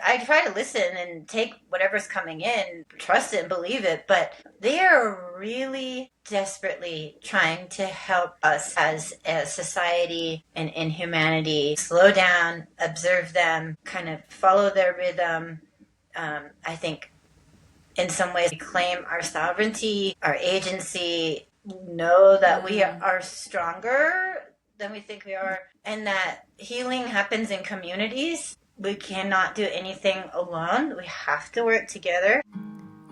I try to listen and take whatever's coming in, trust it and believe it, but they are really desperately trying to help us as a society and in humanity slow down, observe them, kind of follow their rhythm. I think in some ways claim our sovereignty, our agency, know that we are stronger than we think we are, and that healing happens in communities. We cannot do anything alone. We have to work together.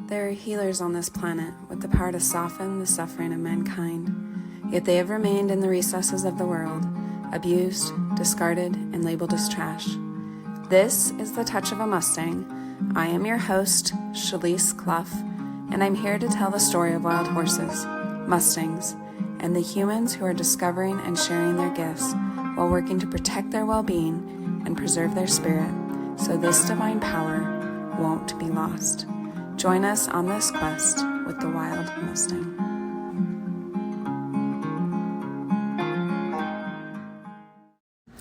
There are healers on this planet with the power to soften the suffering of mankind, yet they have remained in the recesses of the world, abused, discarded, and labeled as trash. This is The Touch of a Mustang. I am your host, Shalise Clough, and I'm here to tell the story of wild horses, Mustangs, and the humans who are discovering and sharing their gifts while working to protect their well-being and preserve their spirit, so this divine power won't be lost. Join us on this quest with the wild Mustang.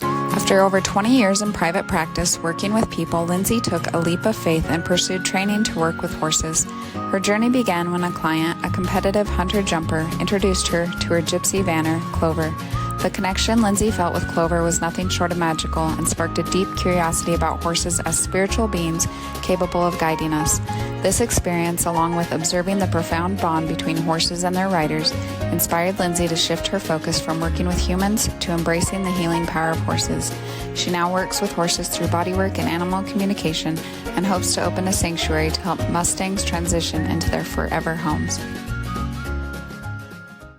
After over 20 years in private practice working with people, Lindsay took a leap of faith and pursued training to work with horses. Her journey began when a client, a competitive hunter-jumper, introduced her to her Gypsy Vanner, Clover. The connection Lindsay felt with Clover was nothing short of magical and sparked a deep curiosity about horses as spiritual beings capable of guiding us. This experience, along with observing the profound bond between horses and their riders, inspired Lindsay to shift her focus from working with humans to embracing the healing power of horses. She now works with horses through bodywork and animal communication and hopes to open a sanctuary to help Mustangs transition into their forever homes.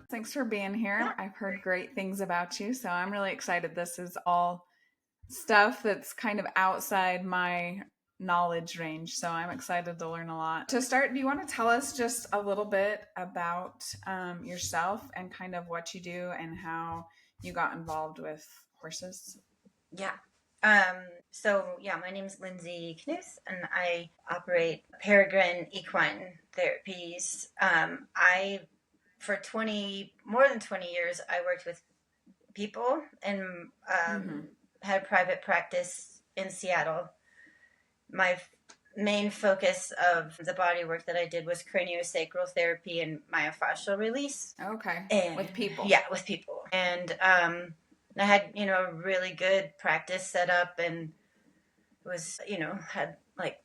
Thanks for being here. I've heard great things about you, so I'm really excited. This is all stuff that's kind of outside my knowledge range, so I'm excited to learn a lot. To start, do you want to tell us just a little bit about yourself and kind of what you do and how you got involved with horses? Yeah. My name is Lindsay Knuth, and I operate Peregrine Equine Therapies. For more than 20 years, I worked with people and had a private practice in Seattle. My main focus of the body work that I did was craniosacral therapy and myofascial release. Okay. With people. Yeah, with people. And I had, a really good practice set up, and was, had like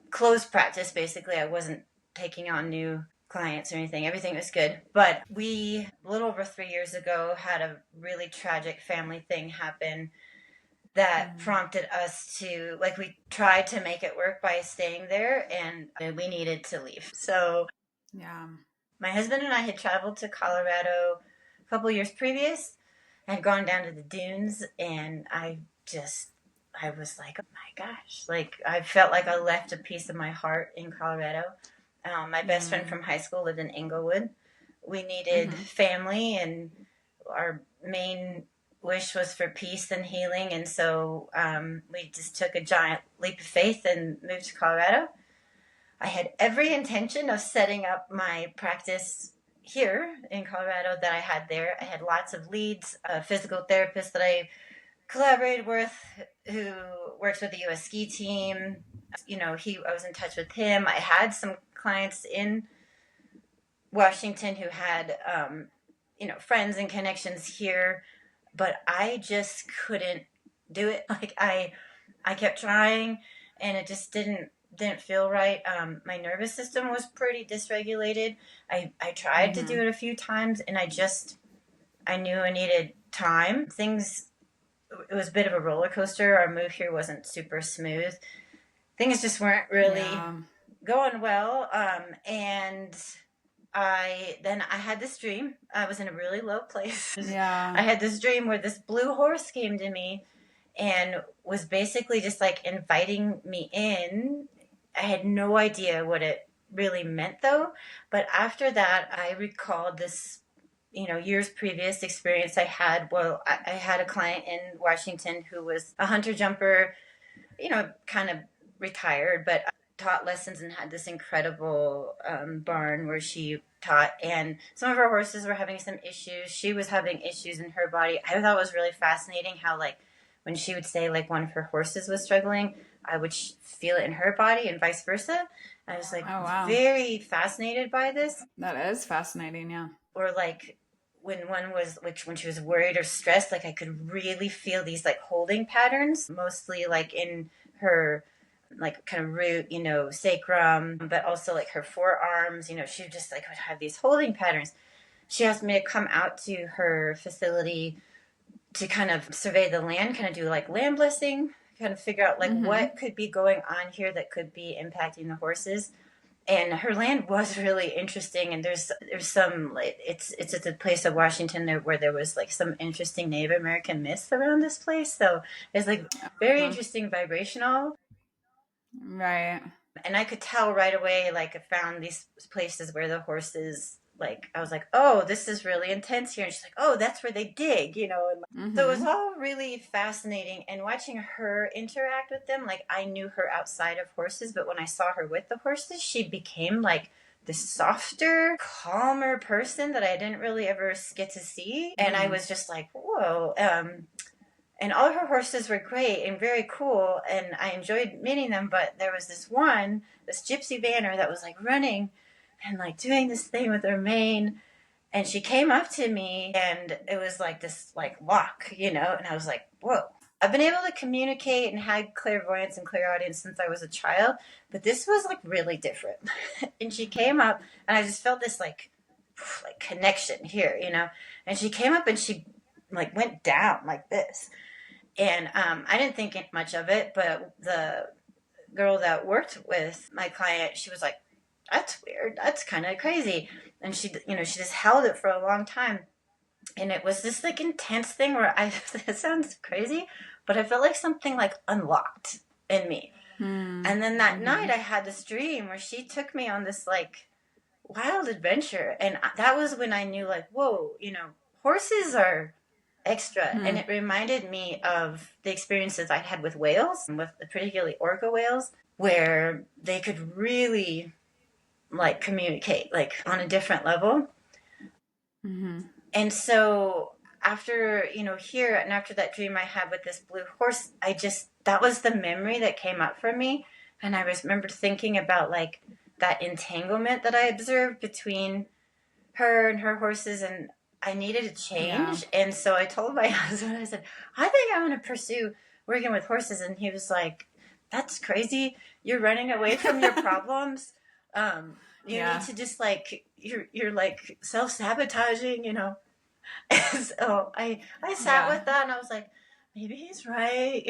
closed practice, basically. I wasn't taking on new clients or anything. Everything was good. But we, a little over 3 years ago, had a really tragic family thing happen that prompted us to, we tried to make it work by staying there, and we needed to leave. So my husband and I had traveled to Colorado a couple years previous. I had gone down to the dunes, and I was like, oh my gosh, I felt like I left a piece of my heart in Colorado. My best friend from high school lived in Inglewood. We needed family, and our main wish was for peace and healing. And so we just took a giant leap of faith and moved to Colorado. I had every intention of setting up my practice here in Colorado that I had there. I had lots of leads, a physical therapist that I collaborated with who works with the U.S. ski team. I was in touch with him. I had some clients in Washington who had, friends and connections here, but I just couldn't do it. I kept trying, and it just didn't feel right. My nervous system was pretty dysregulated. I tried to do it a few times, and I knew I needed time. It was a bit of a roller coaster. Our move here wasn't super smooth. Things just weren't really going well. And I had this dream. I was in a really low place. Yeah. I had this dream where this blue horse came to me and was basically just inviting me in. I had no idea what it really meant, though. But after that, I recalled this, years previous experience I had. Well, I had a client in Washington who was a hunter jumper, kind of retired, but taught lessons and had this incredible barn where she taught. And some of her horses were having some issues. She was having issues in her body. I thought it was really fascinating how, when she would say, one of her horses was struggling, I would feel it in her body and vice versa. I was like Oh, wow. very fascinated by this. That is fascinating. Yeah. Or like when she was worried or stressed, like I could really feel these like holding patterns, mostly like in her like kind of root, sacrum, but also like her forearms, she just like would have these holding patterns. She asked me to come out to her facility to kind of survey the land, kind of do like land blessing, kind of figure out like what could be going on here that could be impacting the horses. And her land was really interesting, and there's some like it's at the place of Washington there where there was like some interesting Native American myths around this place, so it's like very interesting vibrational. Right. And I could tell right away, like I found these places where the horses, like I was like, oh, this is really intense here, and she's like, oh, that's where they dig, and so it was all really fascinating. And watching her interact with them, like I knew her outside of horses, but when I saw her with the horses, she became like this softer, calmer person that I didn't really ever get to see. And I was just like, whoa. And all her horses were great and very cool, and I enjoyed meeting them. But there was this Gypsy Vanner, that was like running and like doing this thing with her mane. And she came up to me, and it was like this like lock, and I was like, whoa. I've been able to communicate and had clairvoyance and clairaudience since I was a child, but this was like really different. And she came up, and I just felt this like connection here, and she came up and she like went down like this. And I didn't think much of it, but the girl that worked with my client, she was like, that's weird. That's kind of crazy. And she just held it for a long time. And it was this like intense thing where it sounds crazy, but I felt like something like unlocked in me. And then that night I had this dream where she took me on this like wild adventure. And that was when I knew like, whoa, horses are extra. And it reminded me of the experiences I had with whales, with particularly orca whales, where they could really like communicate like on a different level. And so after here, and after that dream I had with this blue horse, that was the memory that came up for me. And I remember thinking about like that entanglement that I observed between her and her horses, and I needed a change. Yeah. And so I told my husband, I said, I think I want to pursue working with horses. And he was like, that's crazy. You're running away from your problems. You need to just like, you're like self-sabotaging, And so I sat with that, and I was like, maybe he's right,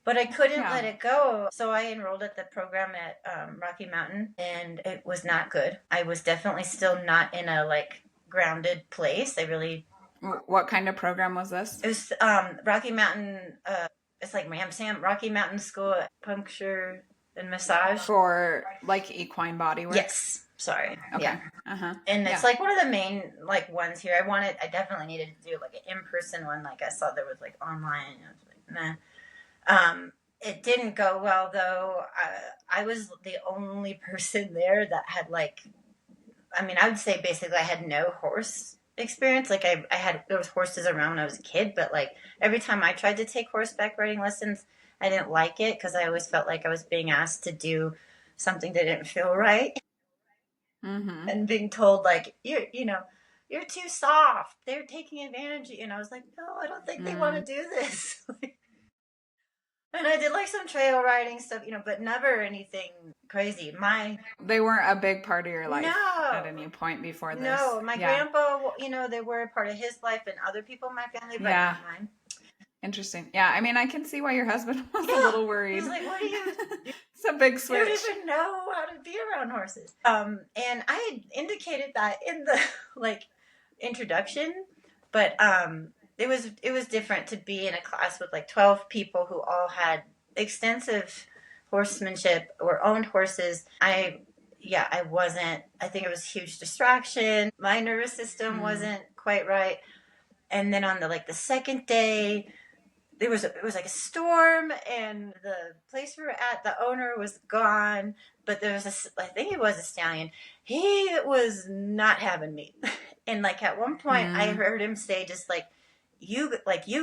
but I couldn't let it go. So I enrolled at the program at Rocky Mountain, and it was not good. I was definitely still not in a like grounded place. What kind of program was this? It was Rocky Mountain. It's like Ramsam, Rocky Mountain School of Puncture and Massage for like equine bodywork. Yes. Sorry. Okay. Yeah. And it's like one of the main like ones here. I definitely needed to do like an in-person one. Like I saw there was like online. I was like, nah. It didn't go well though. I was the only person there that had like, I would say basically I had no horse experience. Like there was horses around when I was a kid, but like every time I tried to take horseback riding lessons, I didn't like it because I always felt like I was being asked to do something that didn't feel right. And being told like, you're too soft. They're taking advantage of you. And I was like, no, I don't think they want to do this. And I did like some trail riding stuff, but never anything crazy. They weren't a big part of your life at any point before this. No, my grandpa, they were a part of his life and other people in my family, but not mine. Interesting. Yeah, I can see why your husband was a little worried. He's like, what do you... It's a big switch. You don't even know how to be around horses. And I had indicated that in the like introduction, but it was different to be in a class with like 12 people who all had extensive horsemanship or owned horses. I wasn't. I think it was a huge distraction. My nervous system wasn't quite right. And then on the second day, it was like a storm, and the place we were at, the owner was gone, but there was I think it was a stallion. He was not having me. And like at one point I heard him say just like, you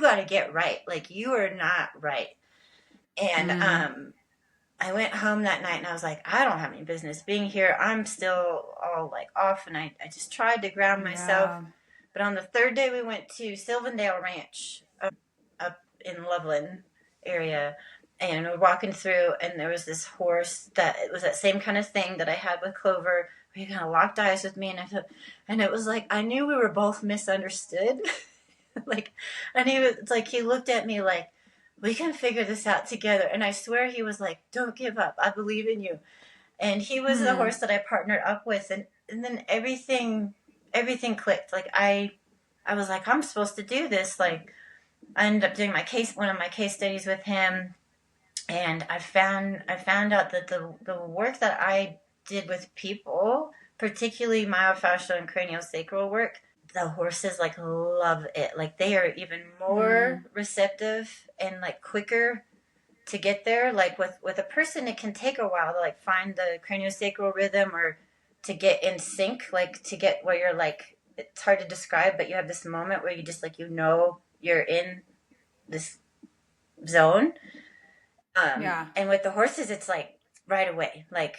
got to get right. Like you are not right. And I went home that night and I was like, I don't have any business being here. I'm still all like off, and I just tried to ground myself. Yeah. But on the third day, we went to Sylvandale Ranch up in Loveland area, and we're walking through, and there was this horse that it was that same kind of thing that I had with Clover. He kind of locked eyes with me, and I thought, and it was like I knew we were both misunderstood. Like, and he was like, he looked at me like, we can figure this out together. And I swear he was like, don't give up. I believe in you. And he was the horse that I partnered up with. And then everything clicked. Like I was like, I'm supposed to do this. Like I ended up doing one of my case studies with him. And I found out that the work that I did with people, particularly myofascial and craniosacral work, the horses like love it. Like they are even more receptive and like quicker to get there. Like with a person, it can take a while to like find the craniosacral rhythm or to get in sync, like to get where you're like, it's hard to describe, but you have this moment where you just like, you're in this zone. And with the horses, it's like right away. Like,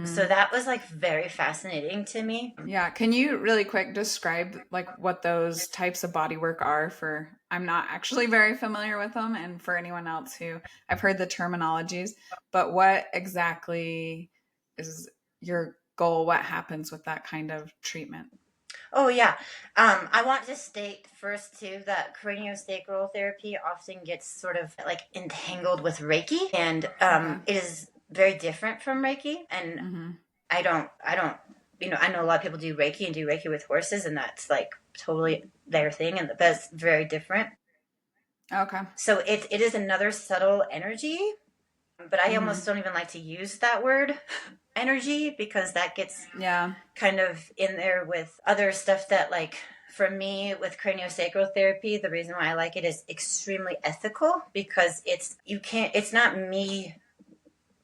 so that was like very fascinating to me. Yeah. Can you really quick describe like what those types of body work are for, I'm not actually very familiar with them, and for anyone else who I've heard the terminologies, but what exactly is your goal? What happens with that kind of treatment? Oh yeah. I want to state first too that craniosacral therapy often gets sort of like entangled with Reiki, and it is very different from Reiki. And I don't, I know a lot of people do Reiki and do Reiki with horses, and that's like totally their thing, and that's very different. Okay. So it is another subtle energy, but I almost don't even like to use that word energy, because that gets kind of in there with other stuff that, like, for me with craniosacral therapy, the reason why I like it is extremely ethical, because it's not me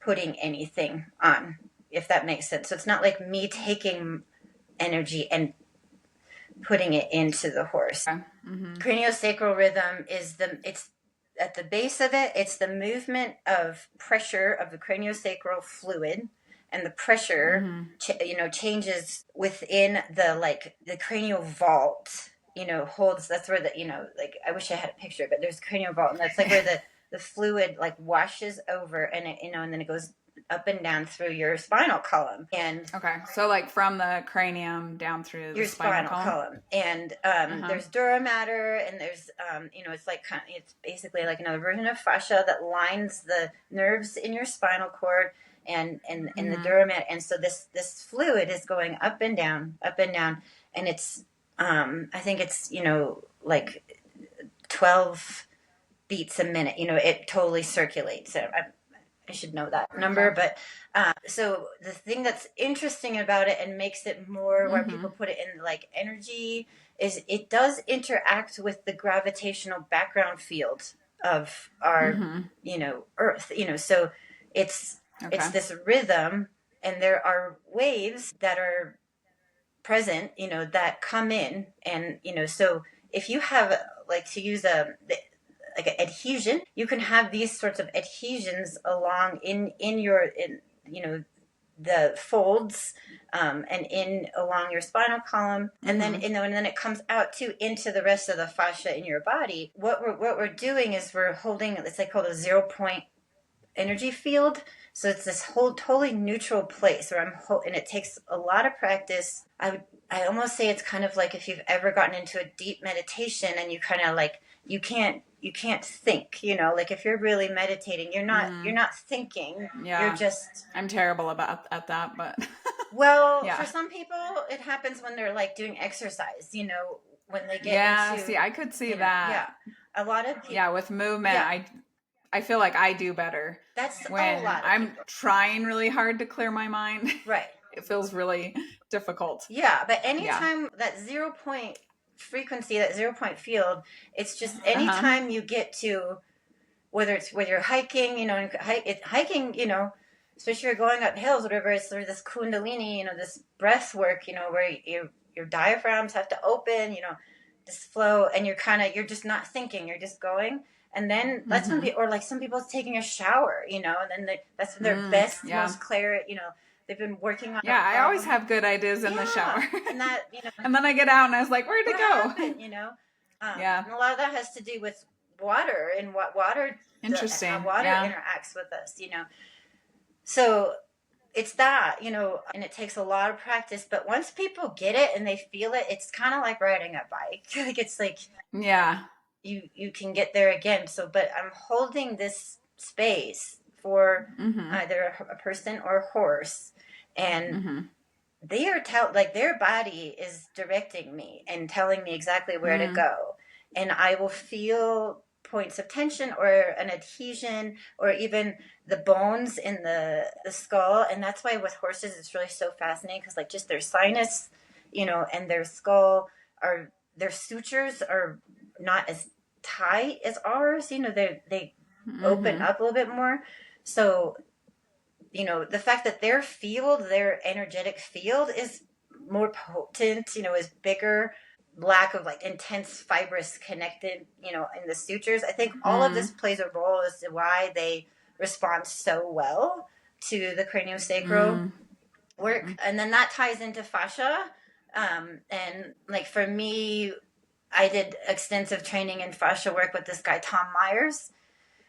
putting anything on, if that makes sense. So it's not like me taking energy and putting it into the horse. Okay. Craniosacral rhythm it's at the base of it, it's the movement of pressure of the craniosacral fluid, and the pressure changes within the cranial vault, holds. That's where like, I wish I had a picture, but there's cranial vault, and that's like where the fluid like washes over, and it, and then it goes up and down through your spinal column. And okay, so like from the cranium down through your the spinal column. And there's dura mater, and there's it's like it's basically like another version of fascia that lines the nerves in your spinal cord, and the dura mater. And so this fluid is going up and down, and it's I think it's like 12 beats a minute. It totally circulates. I should know that number, but so the thing that's interesting about it and makes it more where people put it in like energy is it does interact with the gravitational background field of our Earth. So it's this rhythm, and there are waves that are present, that come in, and so if you have, like, to use like an adhesion, you can have these sorts of adhesions along in the folds, and along your spinal column, and then and then it comes out too into the rest of the fascia in your body. What we're doing is we're holding, it's like called a 0 point energy field. So it's this whole totally neutral place where and it takes a lot of practice. I almost say it's kind of like if you've ever gotten into a deep meditation and you kind of like, you can't think, like if you're really meditating, you're not thinking. Yeah. You're just, I'm terrible at that, but well, for some people it happens when they're like doing exercise, when they get into, see, I could see that. Yeah. A lot of people, with movement, I feel like I do better. That's when a lot of I'm people trying really hard to clear my mind. Right. It feels really difficult. Yeah, but anytime that 0 point frequency, that 0 point field, it's just anytime you get to, whether you're hiking, hiking, especially if you're going up hills, whatever, it's sort of this kundalini, this breath work, where your diaphragms have to open, this flow, and you're just not thinking, you're just going. And then that's when people, or like some people's taking a shower, and then that's when their best, most clear, they've been working on. Yeah, I always have good ideas in the shower. And that, and then I get out and I was like, where'd it go? Happened, And a lot of that has to do with water and what water, interesting, how water interacts with us, So it's that, and it takes a lot of practice, but once people get it and they feel it, it's kind of like riding a bike. Like, it's like, you can get there again. So, but I'm holding this space for either a person or a horse, and they are their body is directing me and telling me exactly where to go, and I will feel points of tension or an adhesion or even the bones in the skull. And that's why with horses it's really so fascinating, because like just their sinus, and their skull, their sutures are not as tight as ours, they open up a little bit more. So the fact that their energetic field is more potent, is bigger, lack of like intense fibrous connected, in the sutures. I think all of this plays a role as to why they respond so well to the craniosacral work. And then that ties into fascia. And like for me, I did extensive training in fascia work with this guy, Tom Myers.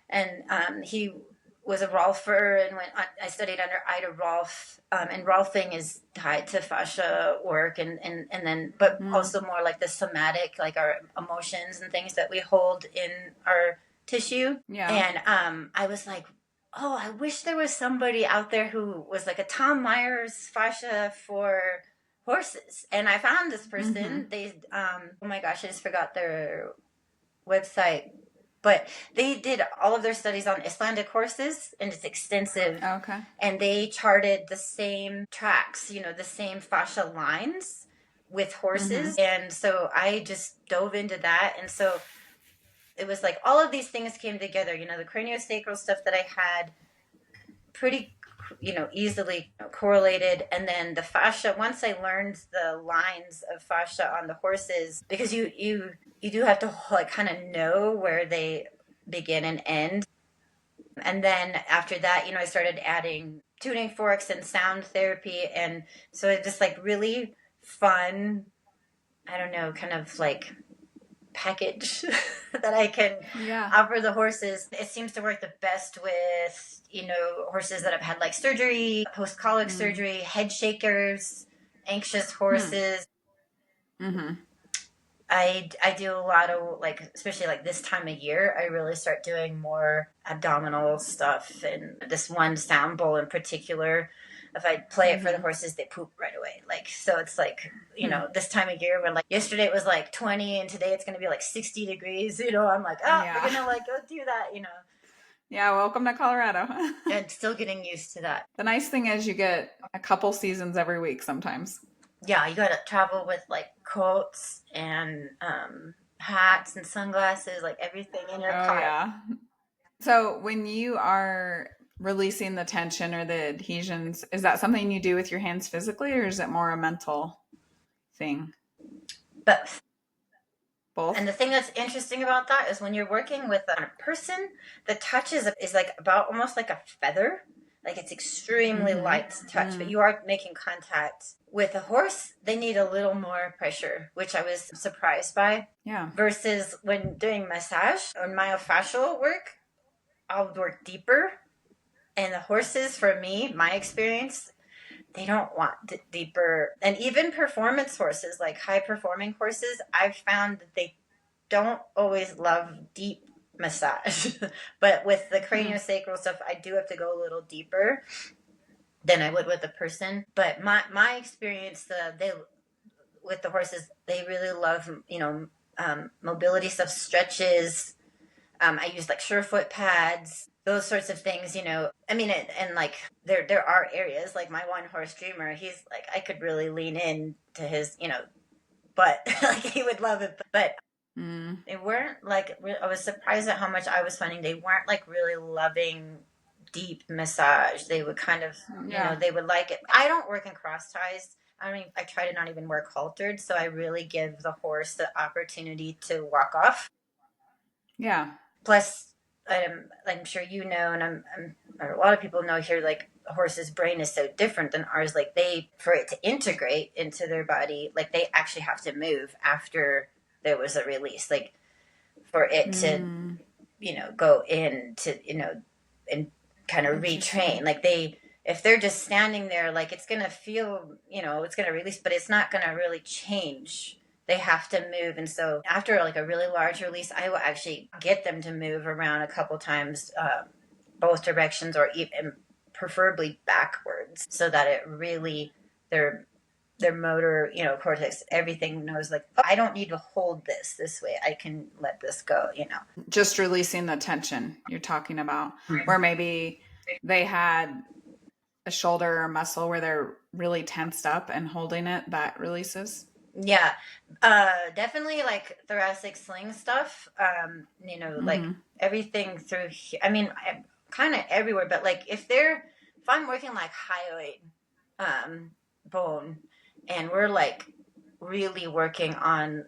And he was a Rolfer, and I studied under Ida Rolf, and Rolfing is tied to fascia work, and then, but also more like the somatic, like our emotions and things that we hold in our tissue. Yeah. And I was like, oh, I wish there was somebody out there who was like a Tom Myers fascia for horses. And I found this person. They, oh my gosh, I just forgot their website. But they did all of their studies on Icelandic horses, and it's extensive. Okay. And they charted the same tracks, the same fascia lines with horses. And so I just dove into that. And so it was like all of these things came together, the craniosacral stuff that I had pretty, easily correlated. And then the fascia, once I learned the lines of fascia on the horses, because you do have to like kind of know where they begin and end. And then after that, I started adding tuning forks and sound therapy. And so it's just like really fun, I don't know, kind of like package that I can offer the horses. It seems to work the best with, horses that have had like surgery, post-colic surgery, head shakers, anxious horses. I do a lot of like, especially like this time of year, I really start doing more abdominal stuff. And this one sound bowl in particular, if I play it for the horses, they poop right away. Like, so it's like, this time of year when like yesterday it was like 20 and today it's going to be like 60 degrees, I'm like, we're going to like go do that, Yeah, welcome to Colorado. And still getting used to that. The nice thing is you get a couple seasons every week sometimes. Yeah, you got to travel with like coats and hats and sunglasses, like everything in your car. Yeah. So when you are releasing the tension or the adhesions, is that something you do with your hands physically, or is it more a mental thing? Both. Both. And the thing that's interesting about that is when you're working with a person, the touch is like about almost like a feather. Like it's extremely light to touch, but you are making contact. With a horse, they need a little more pressure, which I was surprised by. Yeah. Versus when doing massage or myofascial work, I'll work deeper. And the horses, for me, my experience, they don't want deeper. And even performance horses, like high-performing horses, I've found that they don't always love deep massage. But with the craniosacral stuff, I do have to go a little deeper than I would with a person. But my experience, with the horses, they really love, mobility stuff, stretches. I use like surefoot pads, those sorts of things, I mean, and like there are areas like my one horse Dreamer, he's like, I could really lean in to his, but like he would love it. But they weren't like, I was surprised at how much I was finding they weren't like really loving deep massage. They would kind of, they would like it. I don't work in cross ties. I try to not even work haltered. So I really give the horse the opportunity to walk off. Yeah. Plus, I'm sure you know, and a lot of people know here, like a horse's brain is so different than ours. Like for it to integrate into their body, like they actually have to move after there was a release, like for it to, go in to, and kind of retrain. Like if they're just standing there, like it's going to feel, it's going to release, but it's not going to really change. They have to move. And so after like a really large release, I will actually get them to move around a couple times, both directions, or even preferably backwards, so that it really, their motor, cortex, everything knows, like, oh, I don't need to hold this way. I can let this go, Just releasing the tension you're talking about, where maybe they had a shoulder or muscle where they're really tensed up and holding it, that releases. Yeah. Definitely like thoracic sling stuff. Like everything through here. I mean, kind of everywhere, but like if I'm working like hyoid bone, and we're like really working on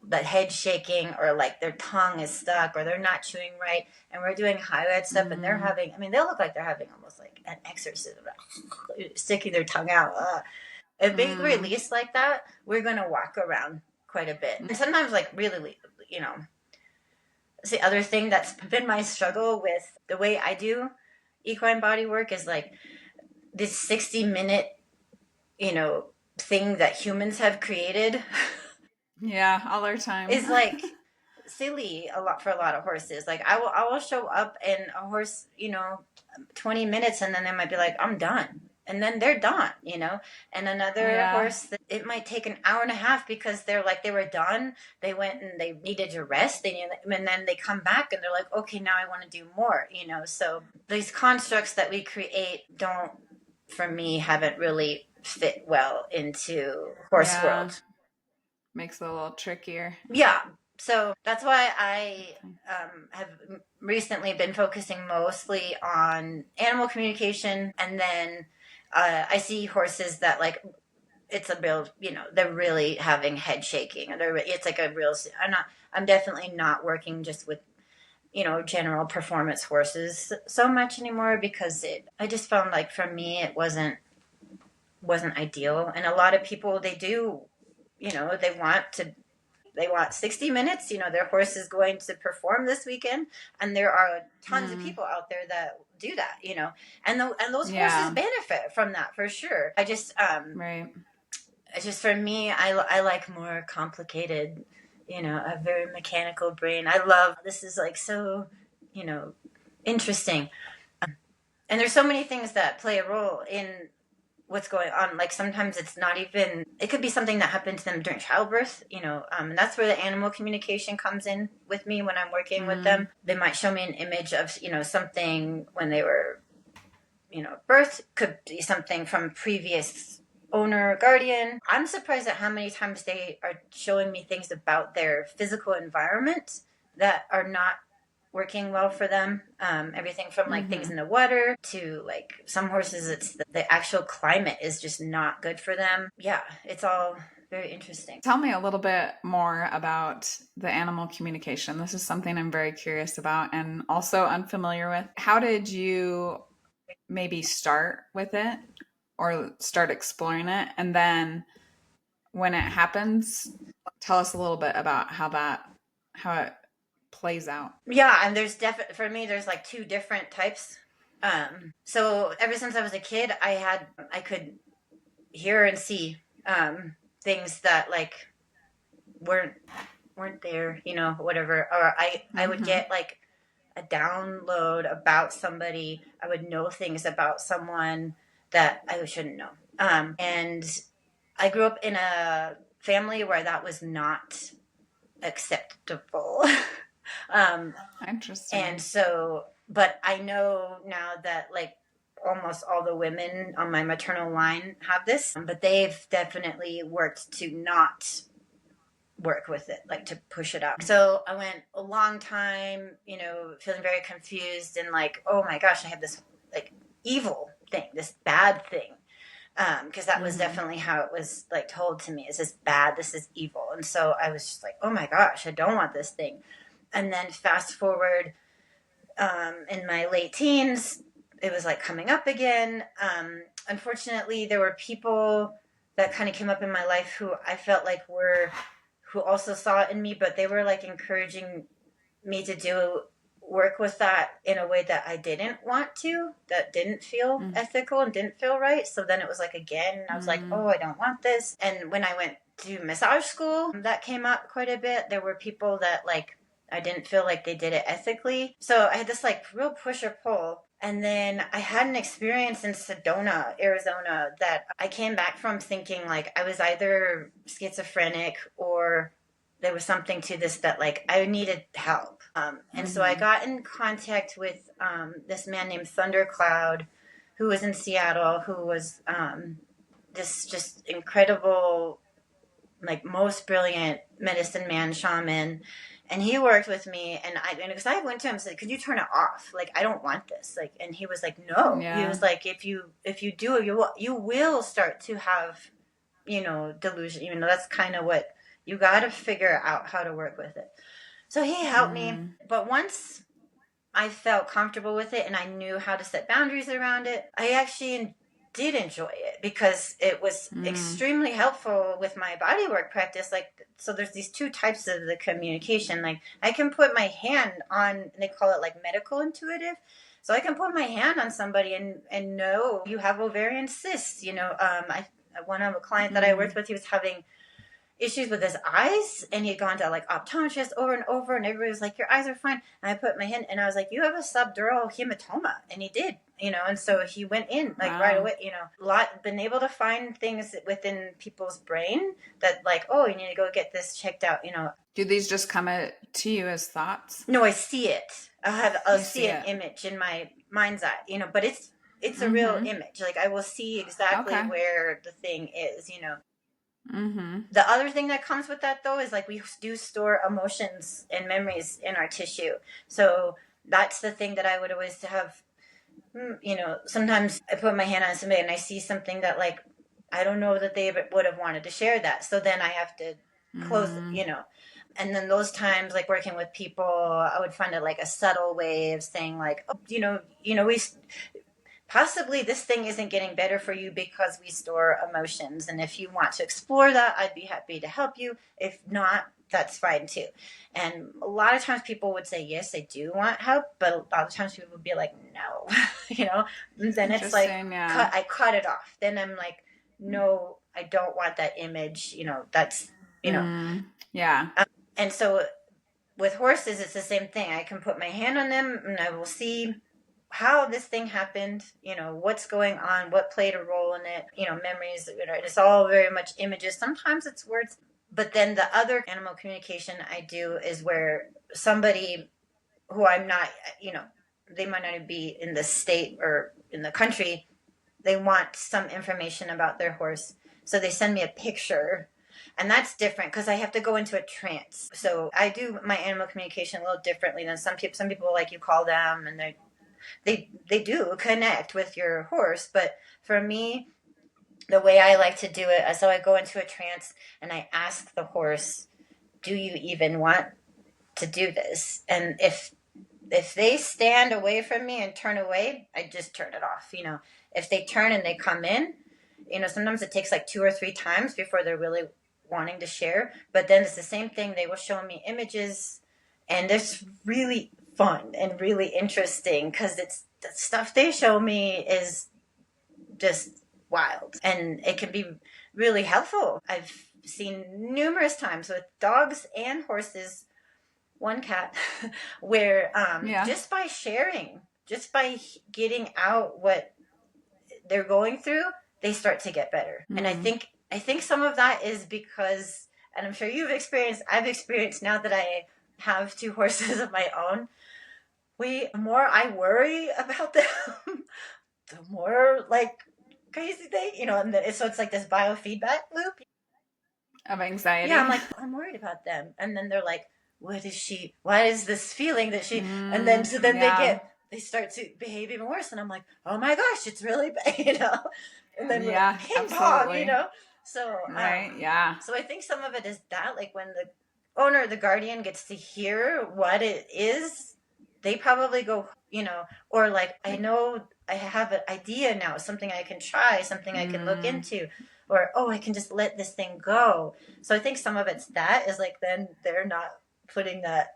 that head shaking, or like their tongue is stuck, or they're not chewing right, and we're doing hyoid stuff, and they're having, they'll look like they're having almost like an exorcism, sticking their tongue out. A big release like that, we're going to walk around quite a bit. And sometimes like really, it's the other thing that's been my struggle with the way I do equine body work, is like this 60-minute, thing that humans have created. Yeah, all our time. Is like silly for a lot of horses. Like I will show up and a horse, 20 minutes, and then they might be like, I'm done. And then they're done, and another horse, it might take an hour and a half, because they're like, they were done. They went and they needed to rest. And then they come back and they're like, okay, now I want to do more, So these constructs that we create for me, haven't really fit well into horse world. Makes it a little trickier. Yeah. So that's why I have recently been focusing mostly on animal communication. And then I see horses that like, it's a real, they're really having head shaking. It's like a real, I'm definitely not working just with, general performance horses so much anymore, because I just found like for me, it wasn't ideal. And a lot of people, they do, they want 60 minutes, their horse is going to perform this weekend. And there are tons of people out there that do that, and those horses benefit from that for sure. I just, right. It's just, for me, I like more complicated, a very mechanical brain. I love, this is like so, interesting. And there's so many things that play a role in what's going on. Like sometimes it's not even, it could be something that happened to them during childbirth, and that's where the animal communication comes in with me when I'm working with them. They might show me an image of, something when they were, birth, could be something from previous owner or guardian. I'm surprised at how many times they are showing me things about their physical environment that are not working well for them. Everything from like things in the water to like some horses, it's the actual climate is just not good for them. Yeah, it's all very interesting. Tell me a little bit more about the animal communication. This is something I'm very curious about and also unfamiliar with. How did you maybe start with it or start exploring it? And then when it happens, tell us a little bit about how it plays out. Yeah, and there's definitely, for me, there's like two different types. So ever since I was a kid, I could hear and see things that like weren't there, whatever. Or I would get like a download about somebody. I would know things about someone that I shouldn't know. And I grew up in a family where that was not acceptable. Interesting. And so, but I know now that like almost all the women on my maternal line have this, but they've definitely worked to not work with it, like to push it out. So I went a long time, feeling very confused and like, oh my gosh, I have this like evil thing, this bad thing. Because that was definitely how it was like told to me, is this bad, this is evil. And so I was just like, oh my gosh, I don't want this thing. And then fast forward in my late teens, it was like coming up again. Unfortunately, there were people that kind of came up in my life who I felt like who also saw it in me, but they were like encouraging me to do work with that in a way that I didn't want to, that didn't feel ethical and didn't feel right. So then it was like, again, I was like, oh, I don't want this. And when I went to massage school, that came up quite a bit. There were people that like, I didn't feel like they did it ethically. So I had this like real push or pull. And then I had an experience in Sedona, Arizona, that I came back from thinking like I was either schizophrenic or there was something to this that like I needed help. And so I got in contact with this man named Thundercloud, who was in Seattle, who was this just incredible, like most brilliant medicine man, shaman. And he worked with me, and because I went to him and said, "Could you turn it off? Like, I don't want this." Like, and he was like, "No." Yeah. He was like, "If you do, you will start to have, delusion. That's kind of what you got to figure out how to work with it." So he helped me, but once I felt comfortable with it and I knew how to set boundaries around it, I actually did enjoy it because it was extremely helpful with my bodywork practice. Like, so there's these two types of the communication. Like, I can put my hand on, they call it like medical intuitive. So I can put my hand on somebody and know you have ovarian cysts. One of a client that I worked with, he was having issues with his eyes, and he had gone to like optometrists over and over, and everybody was like, "Your eyes are fine." And I put my hand, and I was like, "You have a subdural hematoma," and he did, and so he went in like right away, been able to find things within people's brain that like, oh, you need to go get this checked out, Do these just come to you as thoughts? No, I see it. I'll see an image in my mind's eye, but it's a real image. Like I will see exactly where the thing is, The other thing that comes with that, though, is like we do store emotions and memories in our tissue. So that's the thing that I would always have, sometimes I put my hand on somebody and I see something that like, I don't know that they would have wanted to share that. So then I have to close, And then those times, like working with people, I would find it like a subtle way of saying like, oh, we possibly this thing isn't getting better for you because we store emotions. And if you want to explore that, I'd be happy to help you. If not, that's fine too. And a lot of times people would say, yes, I do want help. But a lot of times people would be like, no, and then it's like, I cut it off. Then I'm like, no, I don't want that image. That's, yeah. And so with horses, it's the same thing. I can put my hand on them and I will see how this thing happened, what's going on, what played a role in it, memories, it's all very much images. Sometimes it's words. But then the other animal communication I do is where somebody who I'm not, they might not be in the state or in the country, they want some information about their horse. So they send me a picture. And that's different because I have to go into a trance. So I do my animal communication a little differently than some people. Some people, like, you call them and they do connect with your horse. But for me, the way I like to do it, so I go into a trance and I ask the horse, do you even want to do this? And if they stand away from me and turn away, I just turn it off. If they turn and they come in, sometimes it takes like 2 or 3 times before they're really wanting to share. But then it's the same thing. They will show me images, and it's really fun and really interesting because it's the stuff they show me is just wild, and it can be really helpful. I've seen numerous times with dogs and horses, one cat, where just by sharing, just by getting out what they're going through, they start to get better. And I think some of that is because, and I'm sure I've experienced now that I have 2 horses of my own, the more I worry about them, the more like crazy they, and so it's like this biofeedback loop of anxiety. Yeah, I'm like, I'm worried about them. And then they're like, what is this feeling that she, and then, so then they start to behave even worse. And I'm like, oh my gosh, it's really bad, and then ping pong, so, right. So I think some of it is that, like when owner, the guardian, gets to hear what it is, they probably go, or like, I know I have an idea now, something I can try, something I can look into, or, oh, I can just let this thing go. So I think some of it's that is like, then they're not putting that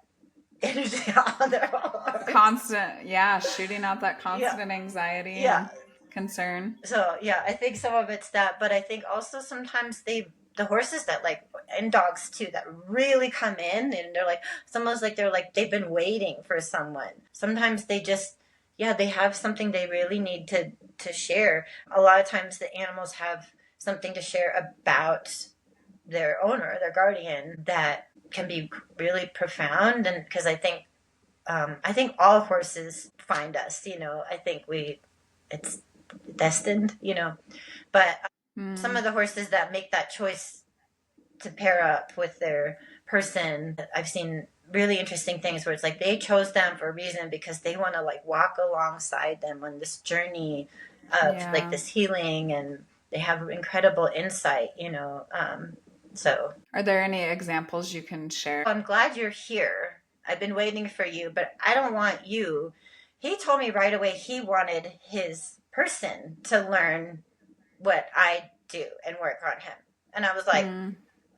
energy on their heart. Constant, shooting out that constant anxiety and concern. So yeah, I think some of it's that, but I think also sometimes the horses that like, and dogs too, that really come in and they're like, it's almost like they've been waiting for someone. Sometimes they just, they have something they really need to share. A lot of times the animals have something to share about their owner, their guardian, that can be really profound. And because I think all horses find us, I think it's destined, but some of the horses that make that choice to pair up with their person, I've seen really interesting things where it's like they chose them for a reason because they want to like walk alongside them on this journey of like this healing, and they have incredible insight, so are there any examples you can share? I'm glad you're here. I've been waiting for you, but I don't want you. He told me right away he wanted his person to learn what I do and work on him. And I was like,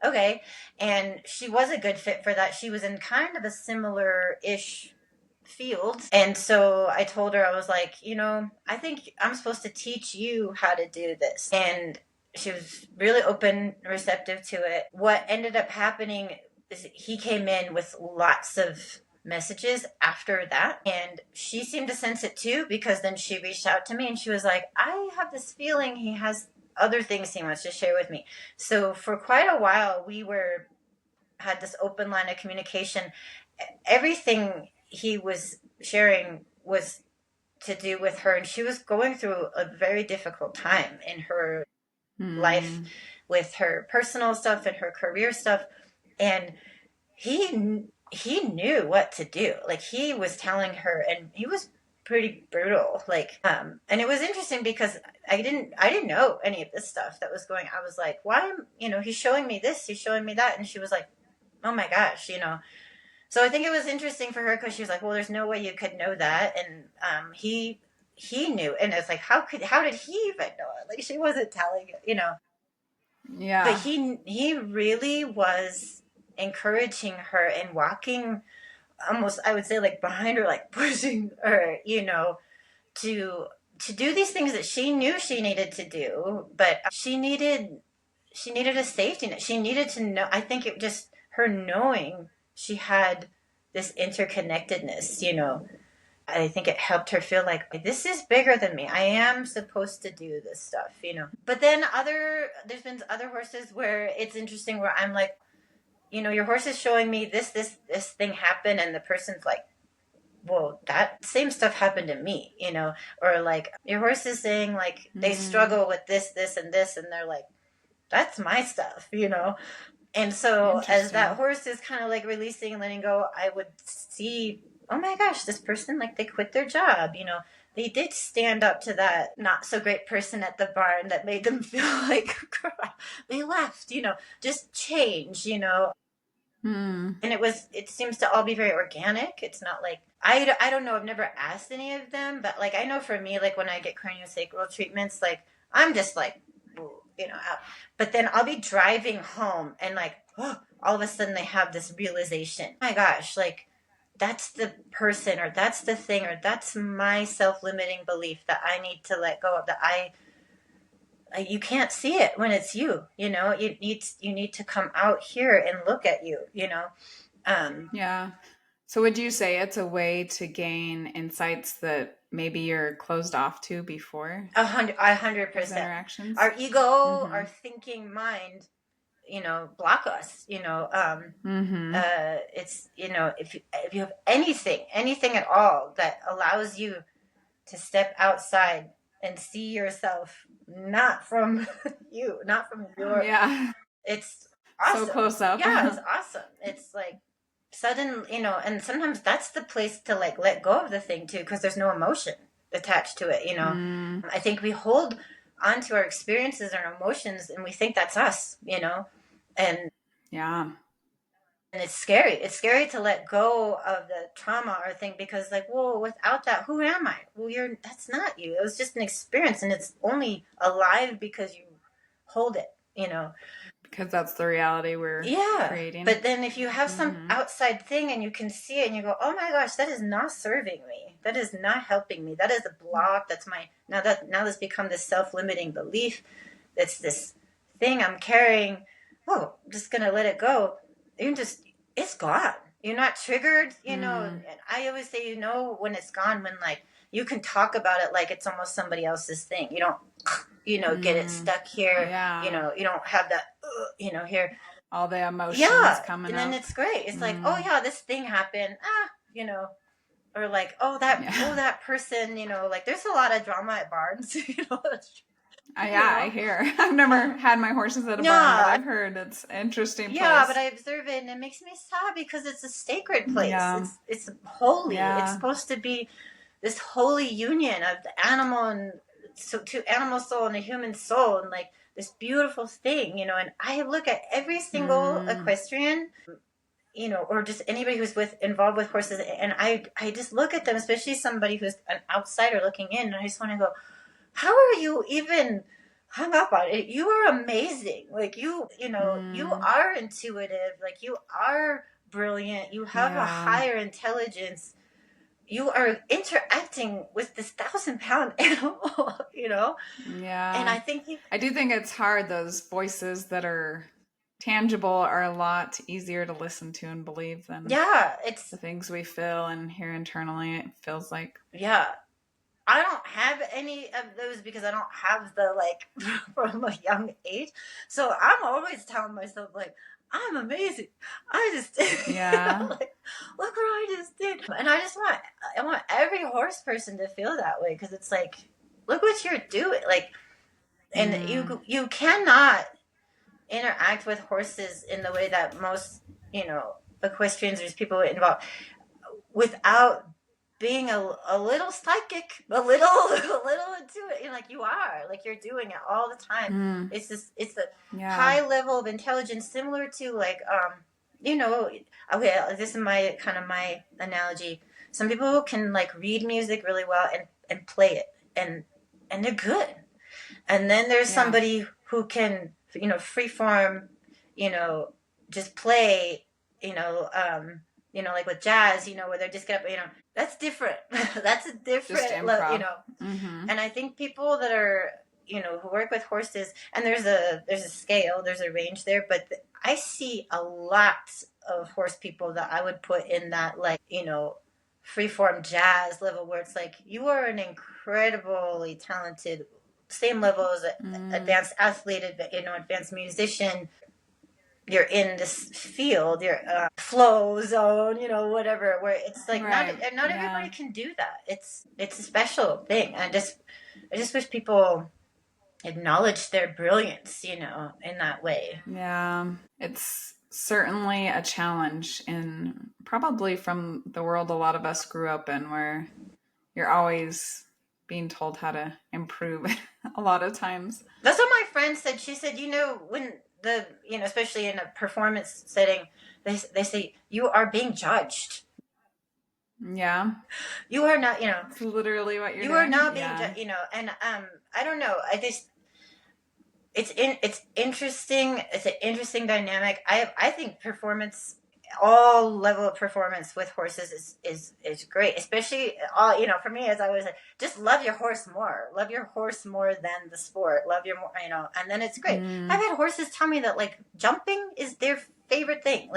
okay. And she was a good fit for that. She was in kind of a similar-ish field. And so I told her, I was like, I think I'm supposed to teach you how to do this. And she was really open, receptive to it. What ended up happening is he came in with lots of messages after that, and she seemed to sense it too, because then she reached out to me and she was like, I have this feeling he has other things he wants to share with me. So for quite a while we had this open line of communication. Everything he was sharing was to do with her, and she was going through a very difficult time in her life with her personal stuff and her career stuff, and he knew what to do. Like, he was telling her, and he was pretty brutal. Like, and it was interesting because I didn't know any of this stuff that was going. I was like, why? He's showing me this, he's showing me that, and she was like, oh my gosh, So I think it was interesting for her because she was like, well, there's no way you could know that, and he knew, and it's like, how did he even know it? Like, she wasn't telling it, Yeah. But he really was encouraging her and walking almost, I would say, like behind her, like pushing her, to do these things that she knew she needed to do, but she needed a safety net. She needed to know. I think it just her knowing she had this interconnectedness, I think it helped her feel like, this is bigger than me. I am supposed to do this stuff, But then there's been other horses where it's interesting, where I'm like, your horse is showing me this thing happened, and the person's like, well, that same stuff happened to me, or like your horse is saying like they struggle with this, and this, and they're like, that's my stuff, And so as that horse is kind of like releasing and letting go, I would see, oh my gosh, this person, like, they quit their job, they did stand up to that not so great person at the barn that made them feel like they left, just change, And it seems to all be very organic. It's not like, I don't know, I've never asked any of them, but like, I know for me, like when I get craniosacral treatments, like, I'm just like, out. But then I'll be driving home and like, oh, all of a sudden they have this realization, oh my gosh, like, that's the person, or that's the thing, or that's my self-limiting belief that I need to let go of, that you can't see it when it's you, you need to come out here and look at you, Yeah. So would you say it's a way to gain insights that maybe you're closed off to before? 100%. Interactions. Our ego, our thinking mind, block us, it's, if you have anything at all that allows you to step outside and see yourself, not from you, not from your, it's awesome. So close up. Yeah, it's awesome. It's like sudden, and sometimes that's the place to like let go of the thing too, because there's no emotion attached to it, I think we hold onto our experiences and our emotions, and we think that's us, and yeah. And it's scary. It's scary to let go of the trauma or thing, because like, whoa, without that, who am I? Well, that's not you. It was just an experience, and it's only alive because you hold it, Because that's the reality we're Yeah. creating. But then if you have some outside thing and you can see it and you go, oh my gosh, that is not serving me. That is not helping me. That is a block. That's now that's become this self-limiting belief. It's this thing I'm carrying. Oh, I'm just going to let it go. It's gone. You're not triggered, And I always say, when it's gone, when like you can talk about it like it's almost somebody else's thing. You don't, get it stuck here. Yeah. You don't have that, here. All the emotions coming and then up. it's great. It's like, oh yeah, this thing happened. Or like, oh that person, like there's a lot of drama at barns, I hear. I've never had my horses at a barn, but I've heard it's an interesting place. Yeah, but I observe it and it makes me sad because it's a sacred place. Yeah. It's holy. Yeah. It's supposed to be this holy union of the animal and to animal soul and the human soul, and like this beautiful thing, and I look at every single equestrian, or just anybody who's involved with horses, and I just look at them, especially somebody who's an outsider looking in, and I just want to go, how are you even hung up on it? You are amazing. Like you are intuitive. Like you are brilliant. You have a higher intelligence. You are interacting with this 1,000-pound animal, Yeah. And I do think it's hard. Those voices that are tangible are a lot easier to listen to and believe than it's the things we feel and hear internally. It feels like I don't have any of those because I don't have the from a young age. So I'm always telling myself I'm amazing. I just did. Yeah. Look what I just did. And I want every horse person to feel that way, because it's like, look what you're doing. And you cannot interact with horses in the way that most, equestrians or people involved without being a little psychic, a little intuitive, you are, you're doing it all the time. It's a high level of intelligence, similar to okay, this is my analogy. Some people can read music really well and play it, and they're good. And then there's somebody who can, freeform, just play, like with jazz, where they're just get up, that's different. That's a different level, And I think people that are, who work with horses, and there's a scale, there's a range there, but I see a lot of horse people that I would put in that, freeform jazz level, where it's like, you are an incredibly talented, same level as an advanced athlete, advanced musician. You're in this field, you're flow zone, whatever, where it's like not everybody can do that. It's a special thing. I just wish people acknowledge their brilliance, in that way. Yeah, it's certainly a challenge, and probably from the world a lot of us grew up in, where you're always being told how to improve a lot of times. That's what my friend said. She said, when especially in a performance setting, they say you are being judged. Yeah. You are not, It's literally what you're doing. You are not being judged, and I don't know. It's interesting. It's an interesting dynamic. I think performance, all level of performance with horses is great, especially for me, as I was just love your horse more than the sport, love your more, and then it's great. I've had horses tell me that jumping is their favorite thing.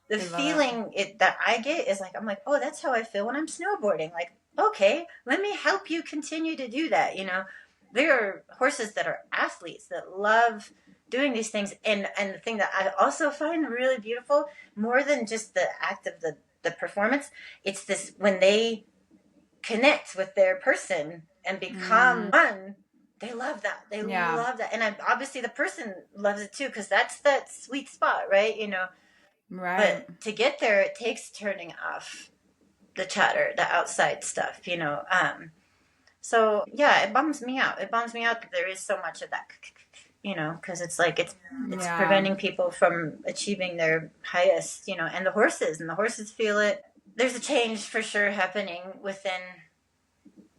The feeling that I get is I'm like, oh, that's how I feel when I'm snowboarding. Okay, let me help you continue to do that. There are horses that are athletes that love doing these things, and the thing that I also find really beautiful, more than just the act of the performance, it's this, when they connect with their person and become one, they love that. They love that, and obviously the person loves it too, because that's that sweet spot, right? Right. But to get there, it takes turning off the chatter, the outside stuff, So yeah, it bums me out. It bums me out that there is so much of that because it's like it's Yeah. preventing people from achieving their highest, and the horses feel it. There's a change for sure happening within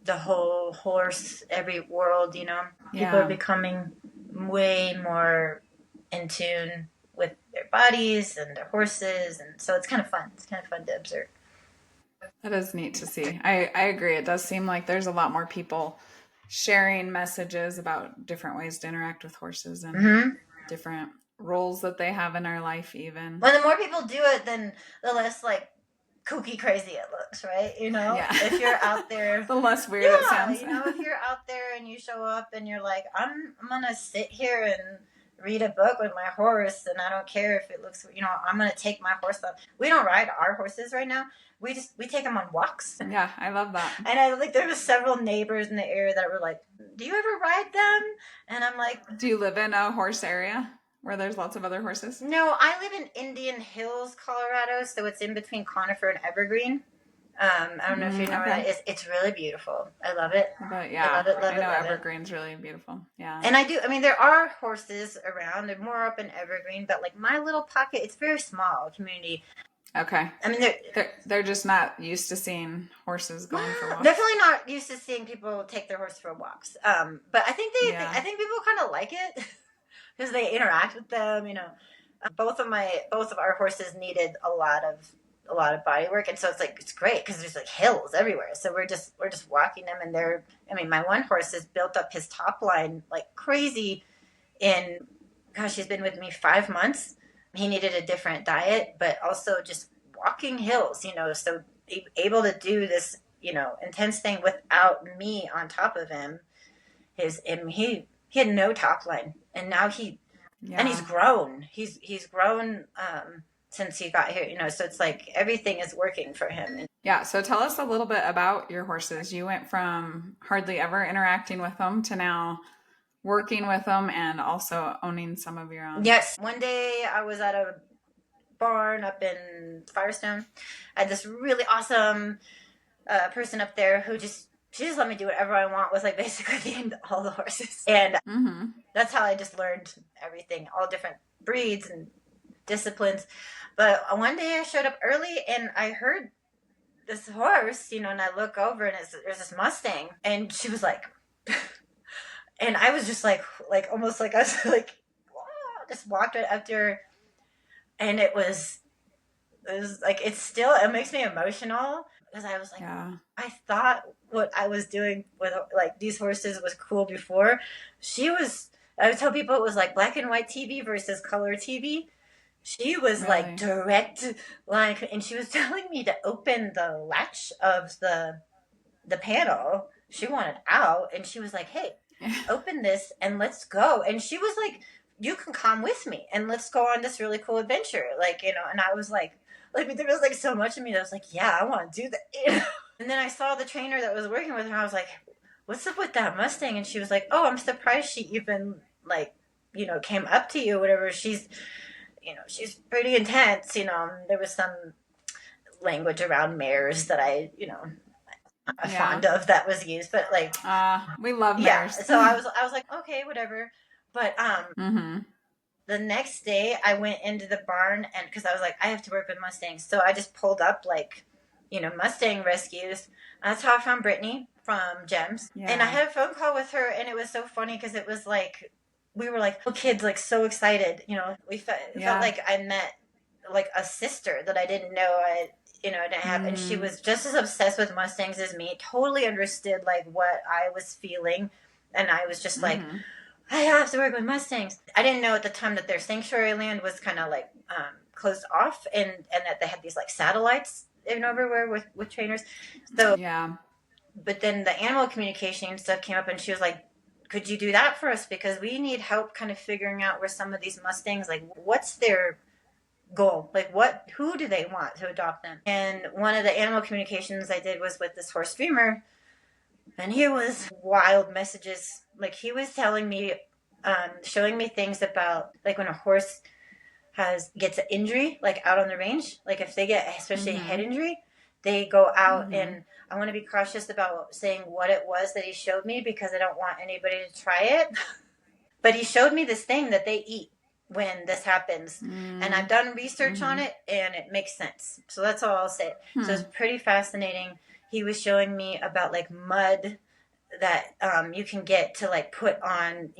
the whole horse every world. People are Yeah. becoming way more in tune with their bodies and their horses, and so it's kind of fun. It's kind of fun to observe. That is neat to see. I agree. It does seem like there's a lot more people sharing messages about different ways to interact with horses and Mm-hmm. different roles that they have in our life, even. Well, the more people do it, then the less like kooky crazy it looks, right? Yeah. If you're out there, The less weird it yeah, sounds. if you're out there and you show up and you're like, I'm gonna sit here and read a book with my horse, and I don't care if it looks, I'm gonna take my horse up. We don't ride our horses right now. We take them on walks. Yeah, I love that. And I like there was several neighbors in the area that were like, "Do you ever ride them?" And I'm like, Do you live in a horse area where there's lots of other horses? "No, I live in Indian Hills, Colorado, so it's in between Conifer and Evergreen." I don't know if you know where that is. It's really beautiful. I love it. But I yeah, love it, love I it, know love it. Evergreen's really beautiful. Yeah. And there are horses around. They're more up in Evergreen, but like my little pocket, it's very small community. Okay. I mean, They're just not used to seeing horses going for walks. definitely not used to seeing people take their horse for walks. But I think I think people kind of like it because they interact with them. Both of our horses needed a lot of body work, and so it's great because there's like hills everywhere. So we're just walking them, and my one horse has built up his top line like crazy. Gosh, he's been with me 5 months. He needed a different diet, but also just walking hills, so able to do this, intense thing without me on top of him. He had no top line, and now and he's grown. He's grown since he got here, so it's like everything is working for him. Yeah, so tell us a little bit about your horses. You went from hardly ever interacting with them to now working with them and also owning some of your own. Yes. One day I was at a barn up in Firestone. I had this really awesome person up there who she just let me do whatever I want with like basically all the horses. And that's how I just learned everything, all different breeds and disciplines. But one day I showed up early and I heard this horse, and I look over and there's this Mustang, and she was like, and I was just like almost like I was like, whoa, just walked right up to her, and it was like it makes me emotional because I was like, I thought what I was doing with like these horses was cool before. I would tell people it was like black and white TV versus color TV. She was like direct, and she was telling me to open the latch of the panel. She wanted out, and she was like, "Hey, open this and let's go." And she was like, "You can come with me and let's go on this really cool adventure." And I was like there was like so much of me that was like, "Yeah, I want to do that." And then I saw the trainer that was working with her. I was like, "What's up with that Mustang?" And she was like, "Oh, I'm surprised she even came up to you, whatever. She's pretty intense. There was some language around mares that I'm fond of that was used, but like, we love mares. So I was like, okay, whatever. But the next day I went into the barn, and because I was like, I have to work with Mustangs, so I just pulled up like, Mustang rescues. That's how I found Brittany from Gems, and I had a phone call with her, and it was so funny because it was like, we were like little kids, like so excited, we felt like I met like a sister that I didn't know I didn't have, and she was just as obsessed with Mustangs as me, totally understood like what I was feeling, and I was just like, I have to work with Mustangs. I didn't know at the time that their sanctuary land was kind of like closed off, and that they had these like satellites everywhere with trainers. So but then the animal communication stuff came up, and she was like, could you do that for us? Because we need help kind of figuring out where some of these Mustangs, like what's their goal? Like who do they want to adopt them? And one of the animal communications I did was with this horse streamer, and he was wild messages. Like he was telling me, showing me things about like when a horse gets an injury, like out on the range, like if they get especially a head injury, they go out, and I want to be cautious about saying what it was that he showed me because I don't want anybody to try it. But he showed me this thing that they eat when this happens. And I've done research on it, and it makes sense. So that's all I'll say. So it's pretty fascinating. He was showing me about like mud that you can get to like put on,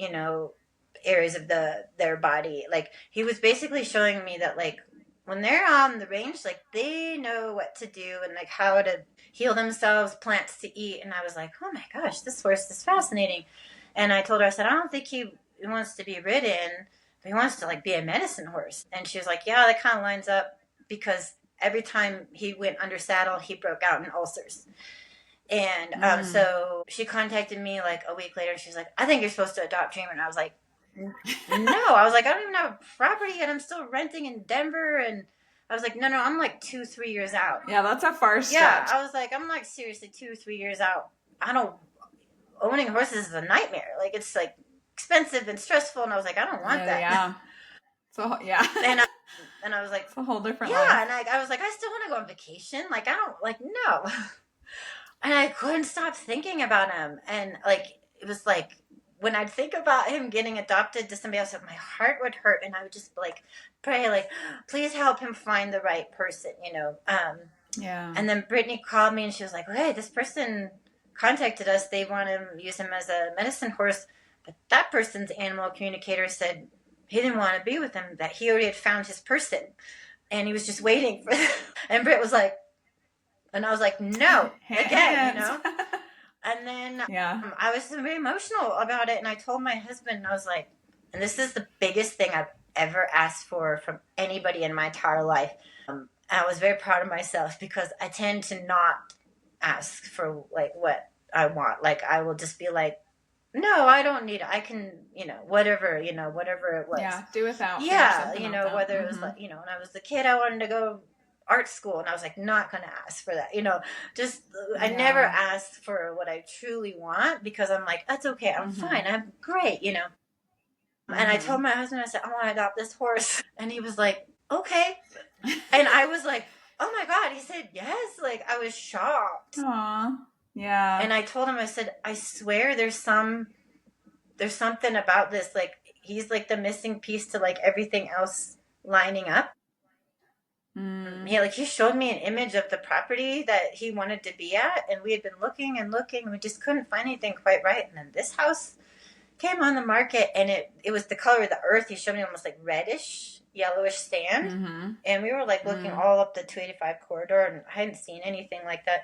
areas of their body. Like he was basically showing me that like when they're on the range, like they know what to do and like how to heal themselves, plants to eat. And I was like, oh my gosh, this horse is fascinating. And I told her, I said, I don't think he wants to be ridden, but he wants to like be a medicine horse. And she was like, yeah, that kind of lines up, because every time he went under saddle, he broke out in ulcers. And so she contacted me like a week later, and she's like, I think you're supposed to adopt Dreamer. And I was like, no. I was like, I don't even have a property yet. I'm still renting in Denver. And I was like, no, I'm like 2-3 years out. Yeah, that's a far stretch. Yeah, I was like, I'm like seriously 2-3 years out. Owning horses is a nightmare. Like it's like expensive and stressful. And I was like, I don't want that. Yeah. So yeah. And I was like, it's a whole different life. Yeah, and I was like, I still want to go on vacation. Like I don't like no. And I couldn't stop thinking about him. And like it was like when I'd think about him getting adopted to somebody else, my heart would hurt, and I would just like pray, like, please help him find the right person, Yeah. And then Brittany called me, and she was like, hey, this person contacted us. They want to use him as a medicine horse, but that person's animal communicator said he didn't want to be with him, that he already had found his person, and he was just waiting for them. And Britt was like, and I was like, no, again, And then I was very emotional about it. And I told my husband, I was like, and this is the biggest thing I've ever asked for from anybody in my entire life. I was very proud of myself, because I tend to not ask for like what I want. Like I will just be like, no, I don't need it. I can, whatever it was. Yeah, do without. Yeah, whether it was like, when I was a kid, I wanted to go art school, and I was like, not going to ask for that, I never asked for what I truly want, because I'm like, that's okay, I'm fine, I'm great, And I told my husband, I said, I want to adopt this horse, and he was like, okay. And I was like, oh my God, he said yes. Like I was shocked. Aww. Yeah. And I told him, I said, I swear there's something about this, like he's like the missing piece to like everything else lining up. Yeah, like he showed me an image of the property that he wanted to be at, and we had been looking and looking, and we just couldn't find anything quite right. And then this house came on the market, and it was the color of the earth. He showed me almost like reddish, yellowish sand, and we were like looking all up the 285 corridor, and I hadn't seen anything like that.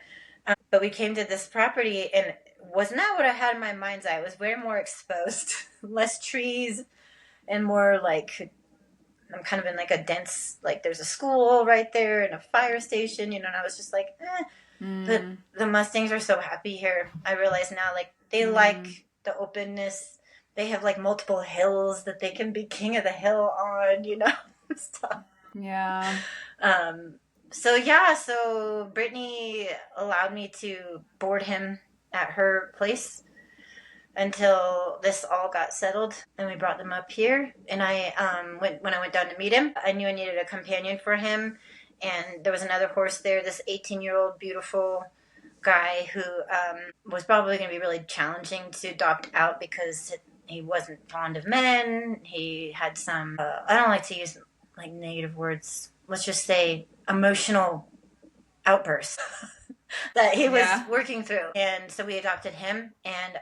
But we came to this property, and was not what I had in my mind's eye. It was way more exposed, less trees, and more like, I'm kind of in like a dense, like there's a school right there and a fire station, and I was just like, But the Mustangs are so happy here. I realize now, like they like the openness. They have like multiple hills that they can be king of the hill on, stuff. Yeah. So Brittany allowed me to board him at her place until this all got settled, and we brought them up here. And when I went down to meet him, I knew I needed a companion for him, and there was another horse there, this 18-year-old beautiful guy who was probably going to be really challenging to adopt out, because he wasn't fond of men. He had some I don't like to use like negative words, let's just say emotional outbursts that he was working through. And so we adopted him. And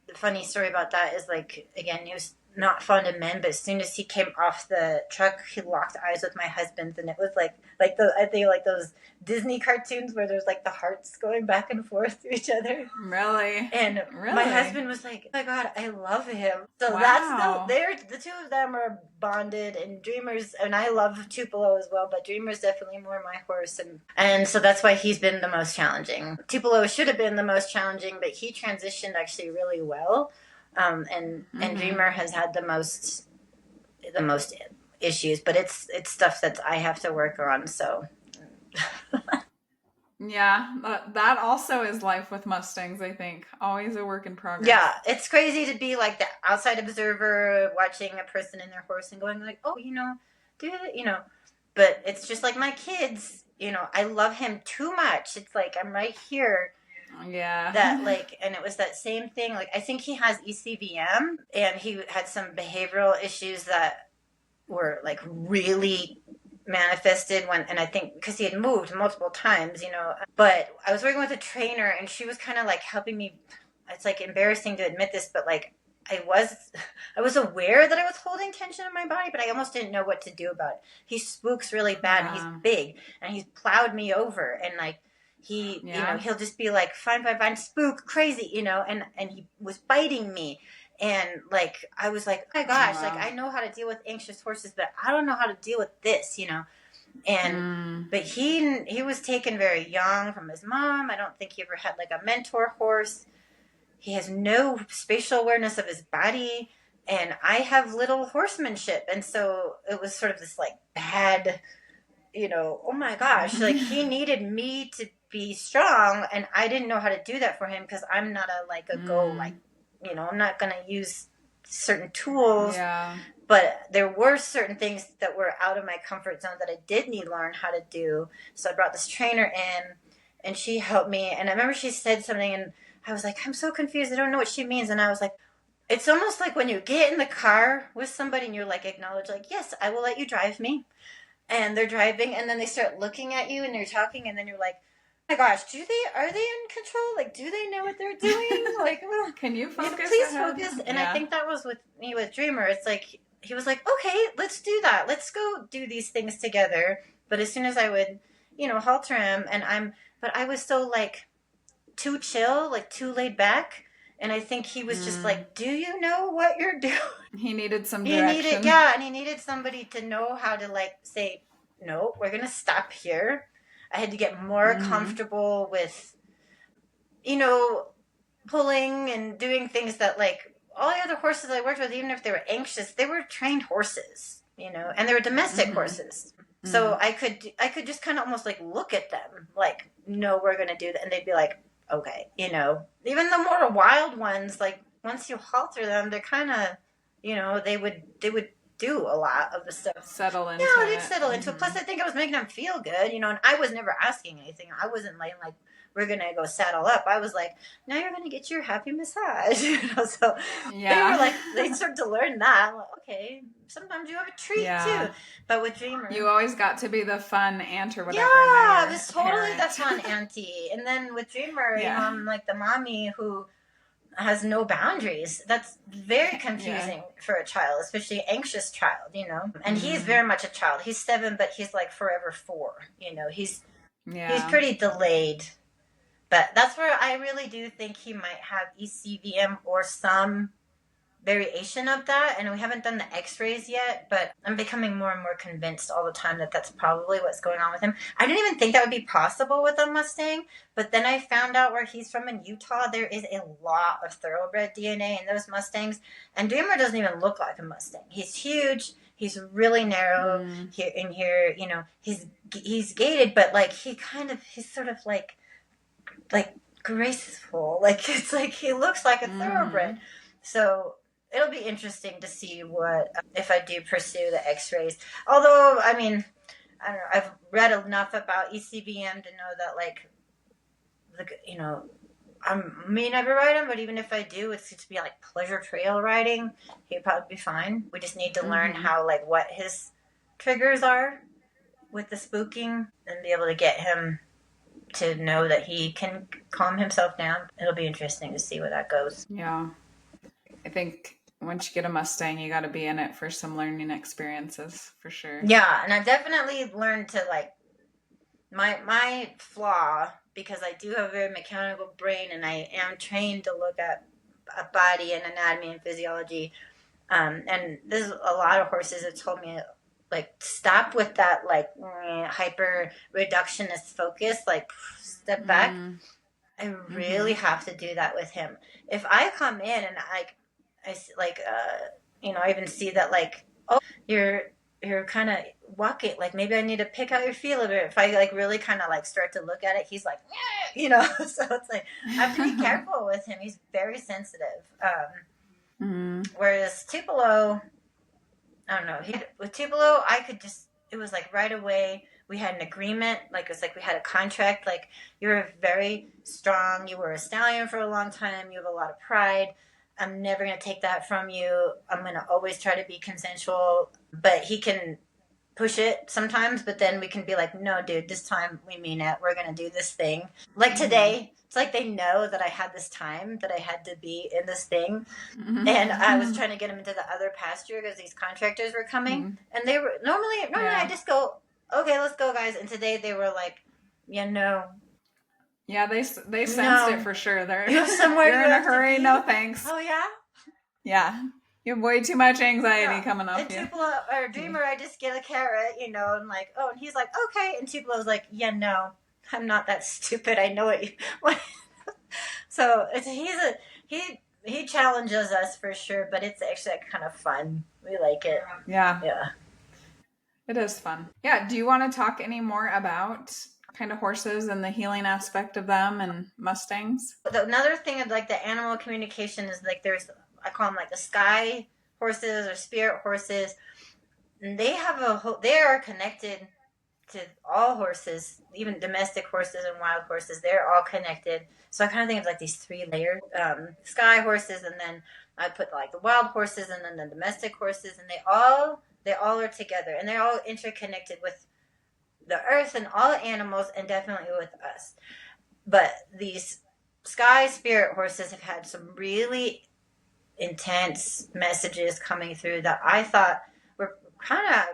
the funny story about that is, like, again, he was not fond of men, but as soon as he came off the truck, he locked eyes with my husband, and it was like I think like those Disney cartoons where there's like the hearts going back and forth to each other. Really? And my husband was like, oh my God, I love him. So that's the two of them are bonded. And Dreamer's, and I love Tupelo as well, but Dreamer's definitely more my horse, and so that's why he's been the most challenging. Tupelo should have been the most challenging, but he transitioned actually really well. And Dreamer has had the most issues, but it's stuff that I have to work on. So yeah, that also is life with Mustangs. I think always a work in progress. Yeah, it's crazy to be like the outside observer, watching a person and their horse and going like, oh, do it, But it's just like my kids. I love him too much. It's like I'm right here. Yeah. that like, and it was that same thing. Like, I think he has ECVM, and he had some behavioral issues that were like really manifested when, and I think because he had moved multiple times, but I was working with a trainer, and she was kind of like helping me. It's like embarrassing to admit this, but like I was I was aware that I was holding tension in my body, but I almost didn't know what to do about it. He spooks really bad, and he's big, and he's plowed me over, and like he'll just be like, fine, fine, fine, spook, crazy, and he was biting me. And like I was like, oh my gosh, like I know how to deal with anxious horses, but I don't know how to deal with this, and but he was taken very young from his mom. I don't think he ever had like a mentor horse. He has no spatial awareness of his body, and I have little horsemanship, and so it was sort of this like bad, oh my gosh, like he needed me to be strong, and I didn't know how to do that for him because I'm not a go like, I'm not going to use certain tools. Yeah. But there were certain things that were out of my comfort zone that I did need to learn how to do. So I brought this trainer in, and she helped me. And I remember she said something, and I was like, I'm so confused. I don't know what she means. And I was like, it's almost like when you get in the car with somebody and you're like, acknowledge, like, yes, I will let you drive me. And they're driving, and then they start looking at you, and they're talking, and then you're like, oh my gosh, are they in control? Like, do they know what they're doing? Like, can you focus? Please focus. And I think that was with me with Dreamer. It's like, he was like, okay, let's do that. Let's go do these things together. But as soon as I would, halter him, but I was so like too chill, like too laid back. And I think he was just like, do you know what you're doing? He needed some direction. And he needed somebody to know how to like say, no, we're going to stop here. I had to get more comfortable with, pulling and doing things that like all the other horses I worked with, even if they were anxious, they were trained horses, and they were domestic horses. So I could just kind of almost like look at them like, no, we're going to do that. And they'd be like, okay, even the more wild ones, like once you halter them, they're kind of, they would do a lot of the stuff. Settle into it. They'd settle into it. Plus, I think I was making them feel good, and I was never asking anything. I wasn't like we're going to go saddle up. I was like, now you're going to get your happy massage. So they were like, they started to learn that. I'm like, okay, sometimes you have a treat too. But with Dreamer, you always got to be the fun aunt or whatever. Yeah, it was totally the fun auntie. And then with Dreamer, I'm like the mommy who has no boundaries. That's very confusing for a child, especially anxious child, And he's very much a child. He's 7, but he's like forever 4. He's pretty delayed. But that's where I really do think he might have ECVM or some variation of that. And we haven't done the x-rays yet, but I'm becoming more and more convinced all the time that that's probably what's going on with him. I didn't even think that would be possible with a Mustang, but then I found out where he's from in Utah. There is a lot of thoroughbred DNA in those Mustangs, and Dreamer doesn't even look like a Mustang. He's huge. He's really narrow here. He's gated, but like he's sort of like graceful. Like it's like he looks like a thoroughbred. So it'll be interesting to see what if I do pursue the x-rays. Although, I mean, I don't know, I've read enough about ECVM to know that like I may never ride him, but even if I do, it's to be like pleasure trail riding. He'd probably be fine. We just need to learn how like what his triggers are with the spooking and be able to get him to know that he can calm himself down. It'll be interesting to see where that goes. Yeah. I think once you get a Mustang, you got to be in it for some learning experiences, for sure. Yeah, and I definitely learned to like my flaw, because I do have a very mechanical brain, and I am trained to look at a body and anatomy and physiology. And there's a lot of horses that told me like stop with that like hyper reductionist focus, like step back. I really have to do that with him. If I come in and I even see that like, oh, you're kind of walking, like maybe I need to pick out your feel of it. If I like really kind of like start to look at it, he's like, so it's like I have to be careful with him. He's very sensitive. Whereas Tupelo, I don't know. With Tupelo, it was like right away we had an agreement. Like, it was like we had a contract. Like, you're very strong. You were a stallion for a long time. You have a lot of pride. I'm never going to take that from you. I'm going to always try to be consensual. But he can push it sometimes, but then we can be like, no, dude, this time we mean it. We're going to do this thing. Like today, it's like they know that I had this time, that I had to be in this thing. And I was trying to get them into the other pasture because these contractors were coming. And they were, normally I just go, okay, let's go, guys. And today they were like, yeah, no. Yeah, they sensed it for sure. You're somewhere you're in a hurry. No, thanks. Oh, yeah? Yeah. You have way too much anxiety coming up. And Tupelo, or Dreamer, I just get a carrot, and like, oh, and he's like, okay. And Tupelo's like, yeah, no, I'm not that stupid. I know what. So he challenges us for sure, but it's actually kind of fun. We like it. Yeah. Yeah. It is fun. Yeah. Do you want to talk any more about kind of horses and the healing aspect of them and Mustangs? Another thing of like the animal communication is like I call them like the sky horses or spirit horses. And they are connected to all horses, even domestic horses and wild horses. They're all connected. So I kind of think of like these 3 layers: sky horses, and then I put like the wild horses, and then the domestic horses, and they all are together, and they're all interconnected with the earth and all animals, and definitely with us. But these sky spirit horses have had some really intense messages coming through that I thought were kind of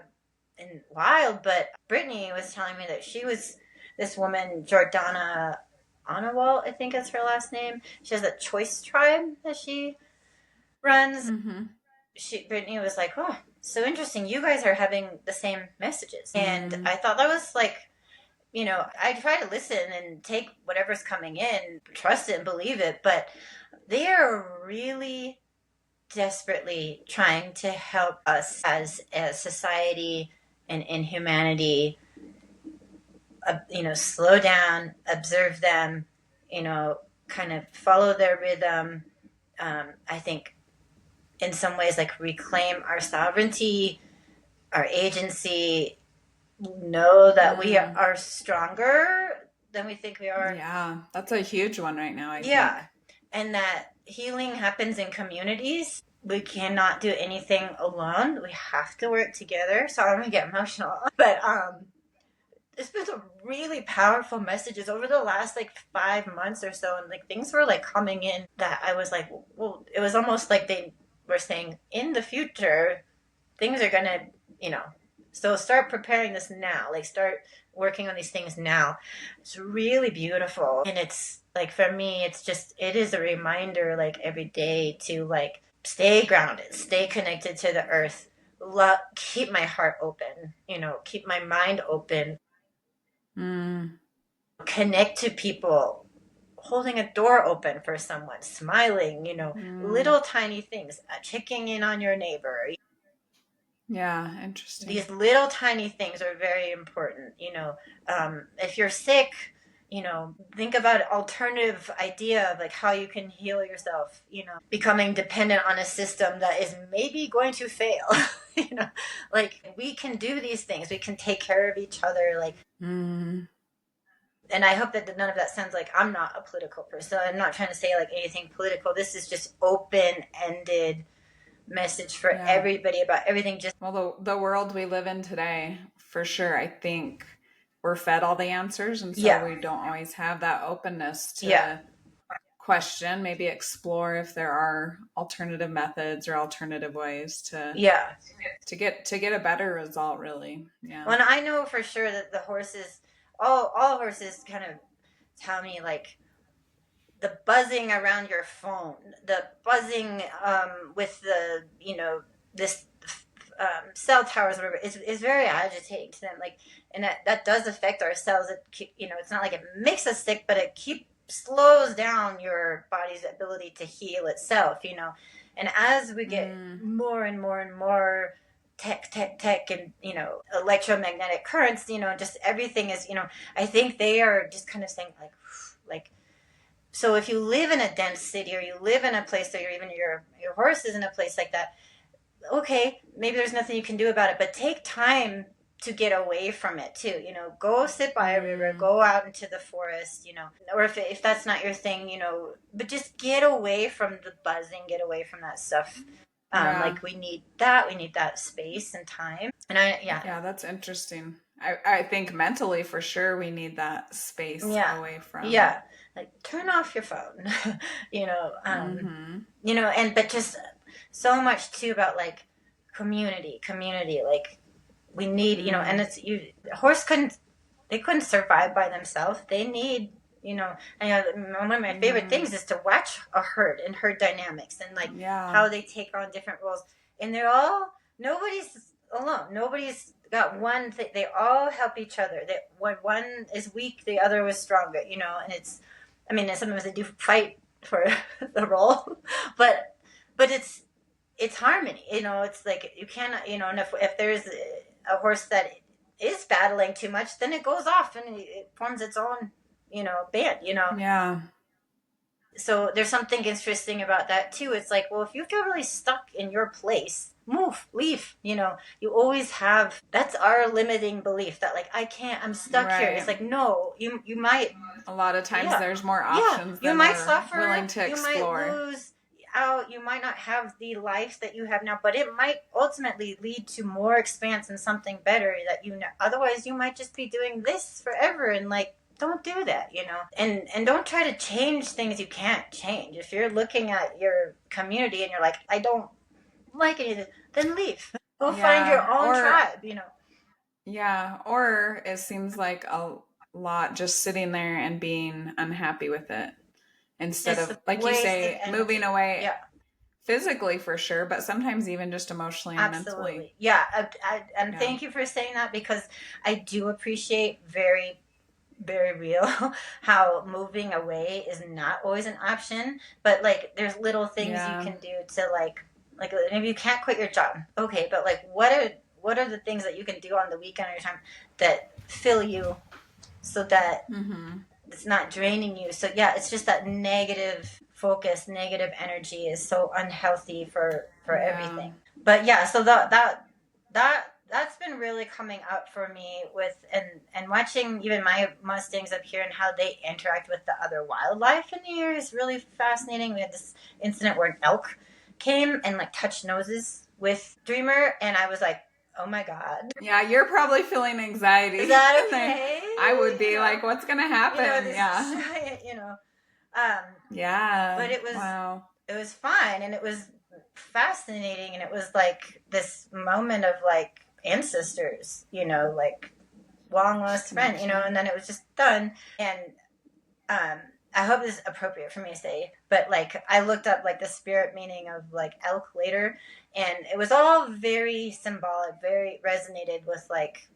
wild. But Brittany was telling me that she was this woman, Jordana Anawalt, I think is her last name. She has a choice tribe that she runs. Brittany was like, oh, so interesting. You guys are having the same messages. And I thought that was like, I try to listen and take whatever's coming in, trust it and believe it, but they are really desperately trying to help us as a society and in humanity, slow down, observe them, kind of follow their rhythm. I think in some ways, like, reclaim our sovereignty, our agency, know that we are stronger than we think we are. Yeah, that's a huge one right now, I think. And that healing happens in communities. We cannot do anything alone. We have to work together. So I'm going to get emotional. But it's been some really powerful messages over the last, 5 months or so. And, things were, coming in that I was like, well, it was almost like they were saying, in the future, things are going to, so start preparing this now. Start working on these things now. It's really beautiful. And it's, for me, it is a reminder, every day to, stay grounded, stay connected to the earth, keep my heart open, keep my mind open, connect to people, holding a door open for someone, smiling, little tiny things, checking in on your neighbor. Yeah, interesting. These little tiny things are very important. If you're sick, think about an alternative idea of how you can heal yourself, becoming dependent on a system that is maybe going to fail. We can do these things. We can take care of each other. And I hope that none of that sounds like I'm not a political person. I'm not trying to say anything political. This is just open-ended message for everybody about everything. Well, the world we live in today, for sure, I think we're fed all the answers, and so we don't always have that openness to question, maybe explore if there are alternative methods or alternative ways to get a better result, really. Yeah. Well, and I know for sure that the horses, all horses kind of tell me the buzzing around your phone, the buzzing with the, this cell towers, whatever, is very agitating to them. And that does affect our cells. It's not like it makes us sick, but it slows down your body's ability to heal itself, And as we get more and more and more tech and, electromagnetic currents, just everything is, I think they are just kind of saying so if you live in a dense city, or you live in a place, or even your horse is in a place like that, okay, maybe there's nothing you can do about it, but take time to get away from it too. Go sit by a river, go out into the forest, or if that's not your thing, but just get away from the buzzing, get away from that stuff. Like we need that space and time. And yeah, that's interesting. I think mentally for sure we need that space away from. Yeah. Like turn off your phone, but just so much too about like community, like we need, and a horse couldn't survive by themselves. They need, and one of my favorite things is to watch a herd and herd dynamics and like how they take on different roles. And nobody's alone. Nobody's got one thing. They all help each other. When one is weak, the other was stronger, and sometimes they do fight for the role, but it's harmony, it's like you cannot, and if there's a horse that is battling too much, then it goes off and it forms its own, band, Yeah. So there's something interesting about that too. It's like, well, if you feel really stuck in your place, move, leave, you always have, that's our limiting belief that like, I'm stuck here. It's like, no, you might. A lot of times there's more options than you might suffer, willing to explore. You might lose out, you might not have the life that you have now, but it might ultimately lead to more expanse and something better that otherwise you might just be doing this forever. And like, don't do that, and don't try to change things you can't change. If you're looking at your community and you're like, I don't like it, then leave. Go find your own tribe, Yeah, or it seems like a lot just sitting there and being unhappy with it instead of, like you say, moving away. Yeah. Physically for sure, but sometimes even just emotionally and mentally. Yeah, and thank you for saying that, because I do appreciate very, very real how moving away is not always an option, but like there's little things you can do to like maybe you can't quit your job, okay, but like what are the things that you can do on the weekend or your time that fill you so that it's not draining you. So it's just that negative focus, negative energy is so unhealthy for everything. But so that's been really coming up for me with and watching even my Mustangs up here and how they interact with the other wildlife in the area is really fascinating. We had this incident where an elk came and like touched noses with Dreamer, and I was like, oh my God. Yeah, you're probably feeling anxiety. Is that okay? I would be like, what's gonna happen? Giant, but it was it was fine, and it was fascinating, and it was like this moment of like ancestors, like long lost friend, and then it was just done. And I hope this is appropriate for me to say, but like I looked up like the spirit meaning of like elk later, and it was all very symbolic, very resonated with like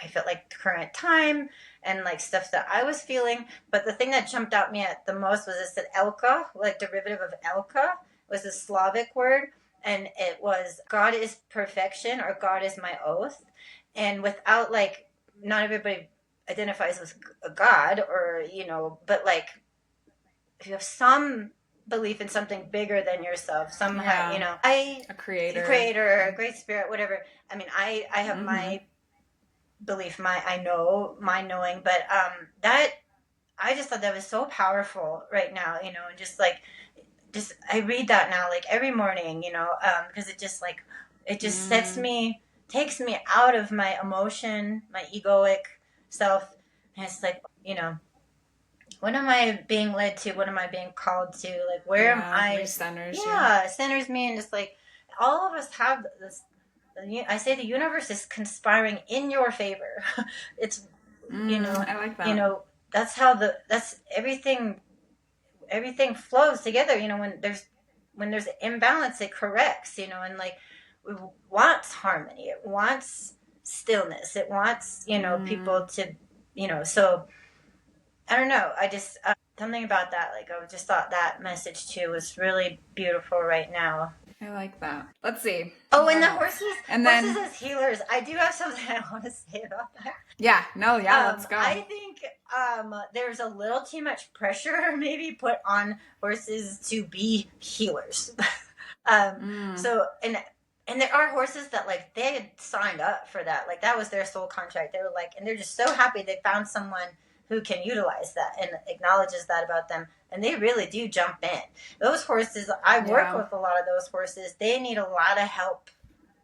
I felt like current time and like stuff that I was feeling. But the thing that jumped out me at the most was it said Elka, like derivative of Elka, was a Slavic word. And it was God is perfection, or God is my oath. And without like, not everybody identifies with a God, or, but like if you have some belief in something bigger than yourself, somehow, a creator, a great spirit, whatever. I mean, I have my belief, my knowing, but that I just thought that was so powerful right now, and just like I read that now like every morning, because it just like takes me out of my emotion, my egoic self, and it's like, what am I being led to? What am I being called to? Like, where am I? Centers, centers me, and just like all of us have this. I say the universe is conspiring in your favor. It's, I like that. That's how that's everything flows together. When there's imbalance, it corrects. And like it wants harmony. It wants stillness. It wants people to So I don't know. I just something about that. Like I just thought that message too was really beautiful right now. I like that. Let's see. Oh, and the horses. And horses as healers. I do have something I want to say about that. Let's go. I think there's a little too much pressure maybe put on horses to be healers. So, and And there are horses that like they had signed up for that, like that was their soul contract. They were like, and they're just so happy they found someone who can utilize that and acknowledges that about them, and they really do jump in. Those horses, I work Yeah. with a lot of those horses, they need a lot of help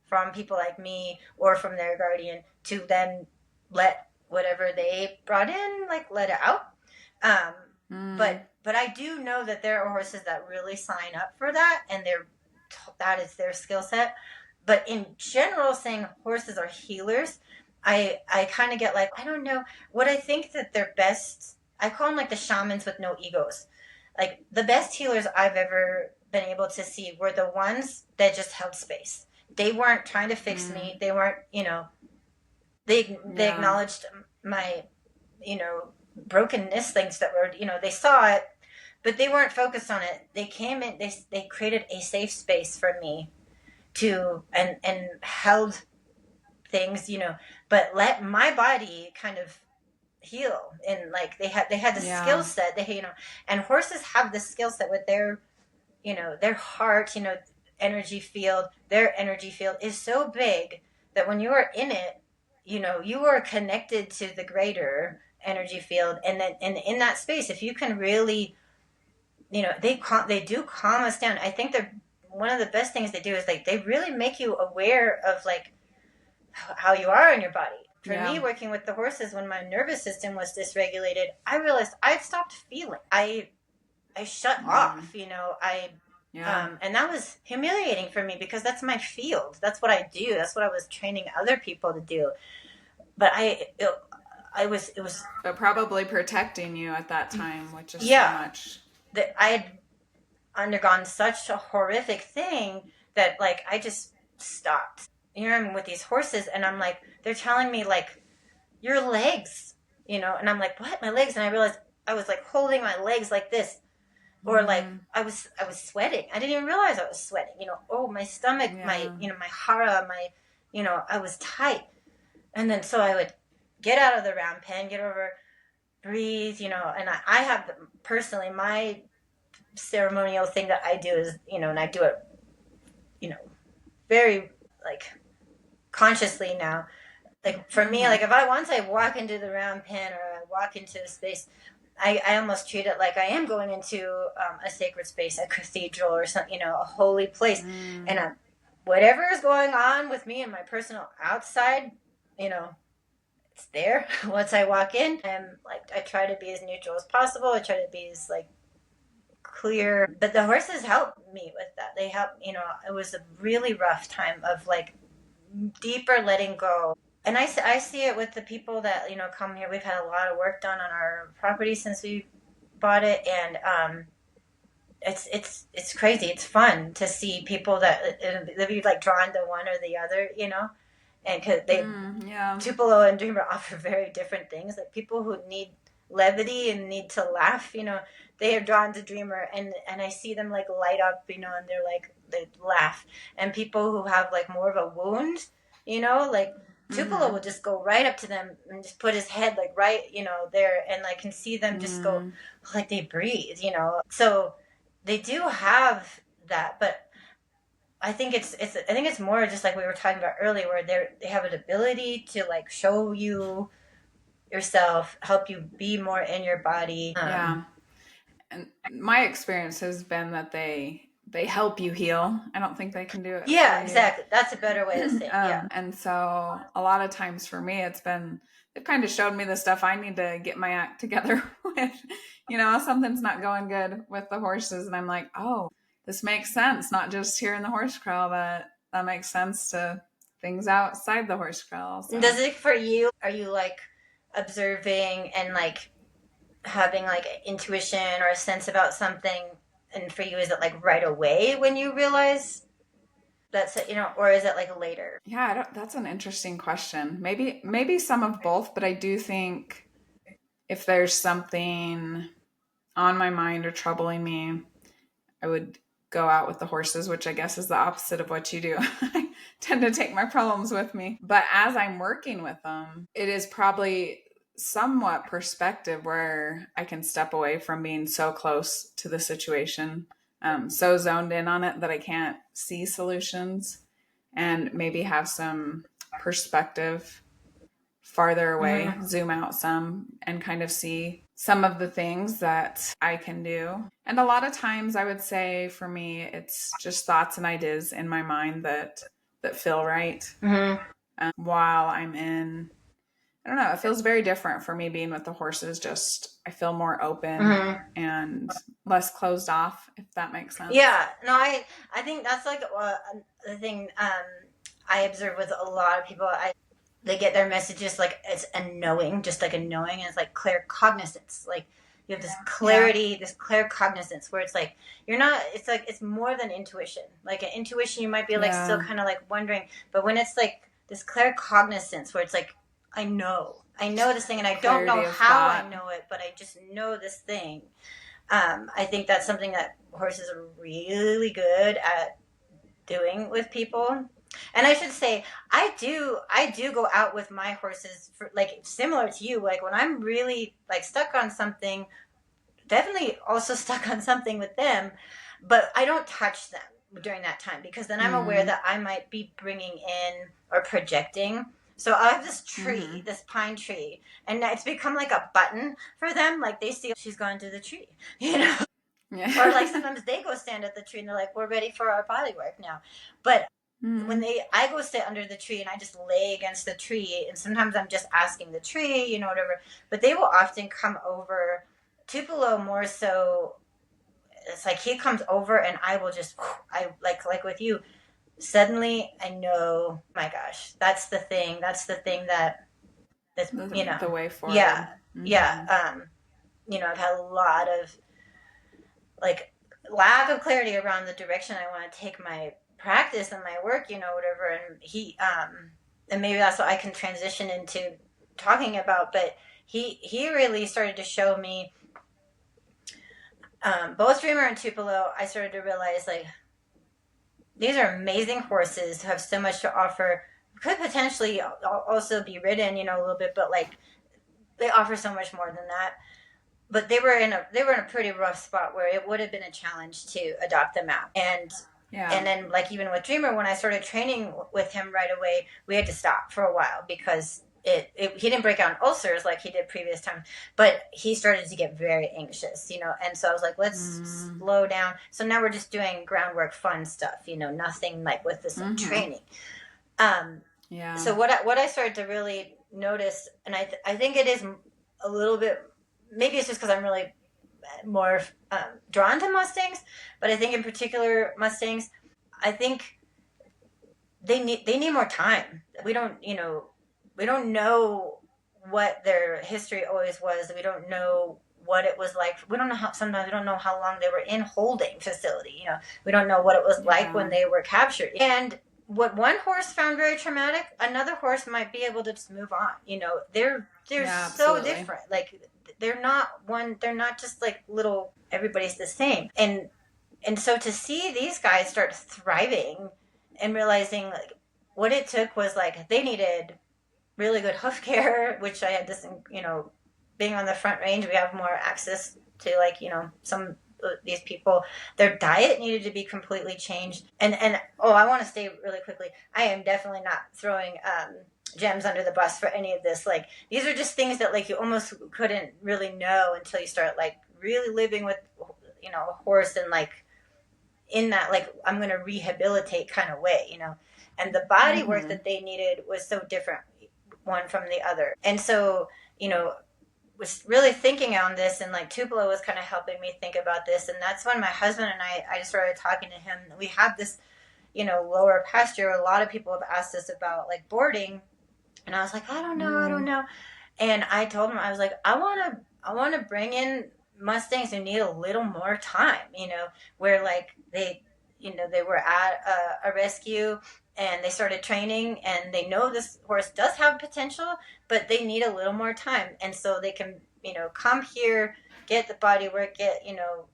from people like me or from their guardian to then let whatever they brought in, like let it out. um, but I do know that there are horses that really sign up for that, and that is their skill set. But in general, saying horses are healers, I kind of get like, I don't know what I think that they're best. I call them like the shamans with no egos. Like the best healers I've ever been able to see were the ones that just held space. They weren't trying to fix me. They weren't, they acknowledged my, brokenness, things that were, they saw it, but they weren't focused on it. They came in, they created a safe space for me to, and held things, but let my body kind of heal. And like they had the skill set, and horses have the skill set with their heart, their energy field is so big that when you are in it, you are connected to the greater energy field. And then in that space, if you can really, they do calm us down. I think they're one of the best things they do is like they really make you aware of like how you are in your body. For me, working with the horses, when my nervous system was dysregulated, I realized I stopped feeling. I shut off. And that was humiliating for me because that's my field. That's what I do. That's what I was training other people to do. But it was But probably protecting you at that time, which is so much. That I had undergone such a horrific thing that like I just stopped. I'm with these horses, and I'm like, they're telling me like, your legs, and I'm like, what, my legs? And I realized I was like holding my legs like this, or like I was sweating. I didn't even realize I was sweating. My stomach, my my hara, I was tight. And then so I would get out of the round pen, get over, breathe, and I have personally my ceremonial thing that I do is, and I do it, very like consciously now. Like for me, like if once I walk into the round pen or I walk into a space, I almost treat it like I am going into a sacred space, a cathedral or something, a holy place. And whatever is going on with me in my personal outside, it's there. Once I walk in, I try to be as neutral as possible. I try to be as like clear. But the horses help me with that. They help, it was a really rough time of like deeper letting go. And I see it with the people that, come here. We've had a lot of work done on our property since we bought it. And it's crazy. It's fun to see people that be like drawn to one or the other, and because Tupelo and Dreamer offer very different things. Like people who need levity and need to laugh, they are drawn to Dreamer, and I see them like light up, and they're like, they laugh. And people who have like more of a wound, like Tupelo will just go right up to them and just put his head like right, there, and I can see them just go like they breathe, So they do have that, but I think it's more just like we were talking about earlier, where they have an ability to like show you yourself, help you be more in your body. And my experience has been that they help you heal. I don't think they can do it. Yeah, exactly. That's a better way to say it. And so a lot of times for me, they've kind of showed me the stuff I need to get my act together with. Something's not going good with the horses, and I'm like, oh, this makes sense. Not just here in the horse corral, but that makes sense to things outside the horse corral. So. Does it for you? Are you like observing and like having like intuition or a sense about something? And for you, is it like right away when you realize that's it, or is it like later? Yeah, that's an interesting question. Maybe some of both, but I do think if there's something on my mind or troubling me, I would go out with the horses, which I guess is the opposite of what you do. I tend to take my problems with me. But as I'm working with them, it is probably somewhat perspective where I can step away from being so close to the situation, so zoned in on it that I can't see solutions. and maybe have some perspective farther away, zoom out some, and kind of see some of the things that I can do. And a lot of times I would say for me, it's just thoughts and ideas in my mind that feel right. While I'm in, I don't know, it feels very different for me being with the horses. Just, I feel more open and less closed off, if that makes sense. Yeah, no, I think that's like the thing I observe with a lot of people. They get their messages like it's a knowing, just like a knowing, and it's like clear cognizance. Like you have this clarity, this clear cognizance where it's like you're not. It's like it's more than intuition. Like an intuition, you might be like still kind of like wondering, but when it's like this clear cognizance where it's like I know this thing, and I don't know how I know it, but I just know this thing. I think that's something that horses are really good at doing with people. And I should say, I do go out with my horses for like similar to you. Like when I'm really like stuck on something, definitely also stuck on something with them, but I don't touch them during that time because then I'm aware that I might be bringing in or projecting. So I have this tree, this pine tree, and it's become like a button for them. Like they see she's gone through the tree, you know? Yeah. Or like sometimes they go stand at the tree and they're like, we're ready for our body work now. But when I go sit under the tree and I just lay against the tree, and sometimes I'm just asking the tree, you know, whatever, but they will often come over. Tupelo more so, it's like he comes over and I will just, I like with you, suddenly I know, my gosh, that's the thing that's you know, the way forward. Yeah. You know, I've had a lot of like lack of clarity around the direction I want to take my practice and my work, you know, whatever. And he, and maybe that's what I can transition into talking about, but he really started to show me, both Dreamer and Tupelo, I started to realize like, these are amazing horses who have so much to offer, could potentially also be ridden, you know, a little bit, but like they offer so much more than that. But they were in a pretty rough spot where it would have been a challenge to adopt them out. And then like even with Dreamer, when I started training with him right away, we had to stop for a while because he didn't break out in ulcers like he did previous times, but he started to get very anxious, you know. And so I was like, let's slow down. So now we're just doing groundwork, fun stuff, you know, nothing like with this training. So what I started to really notice, and I think it is a little bit, maybe it's just because I'm really more drawn to Mustangs, but I think in particular Mustangs, I think they need more time. We don't know what their history always was. We don't know what it was like. We don't know sometimes we don't know how long they were in holding facility. You know, we don't know what it was like when they were captured. And what one horse found very traumatic, another horse might be able to just move on. You know, they're so different. Like they're not just like little, everybody's the same. And so to see these guys start thriving and realizing like what it took was like they needed really good hoof care, which I had this, you know, being on the front range, we have more access to like, you know, some these people, their diet needed to be completely changed. And I want to say really quickly, I am definitely not throwing gems under the bus for any of this. Like these are just things that like you almost couldn't really know until you start like really living with, you know, a horse and like in that like I'm going to rehabilitate kind of way, you know. And the body work that they needed was so different one from the other. And so, you know, was really thinking on this, and like Tupelo was kind of helping me think about this. And that's when my husband and I just started talking to him. We have this, you know, lower pasture. A lot of people have asked us about like boarding, and I was like, I don't know. And I told him, I was like, I want to bring in Mustangs who need a little more time, you know, where like they, you know, they were at a rescue and they started training and they know this horse does have potential, but they need a little more time. And so they can, you know, come here, get the body work, get, you know,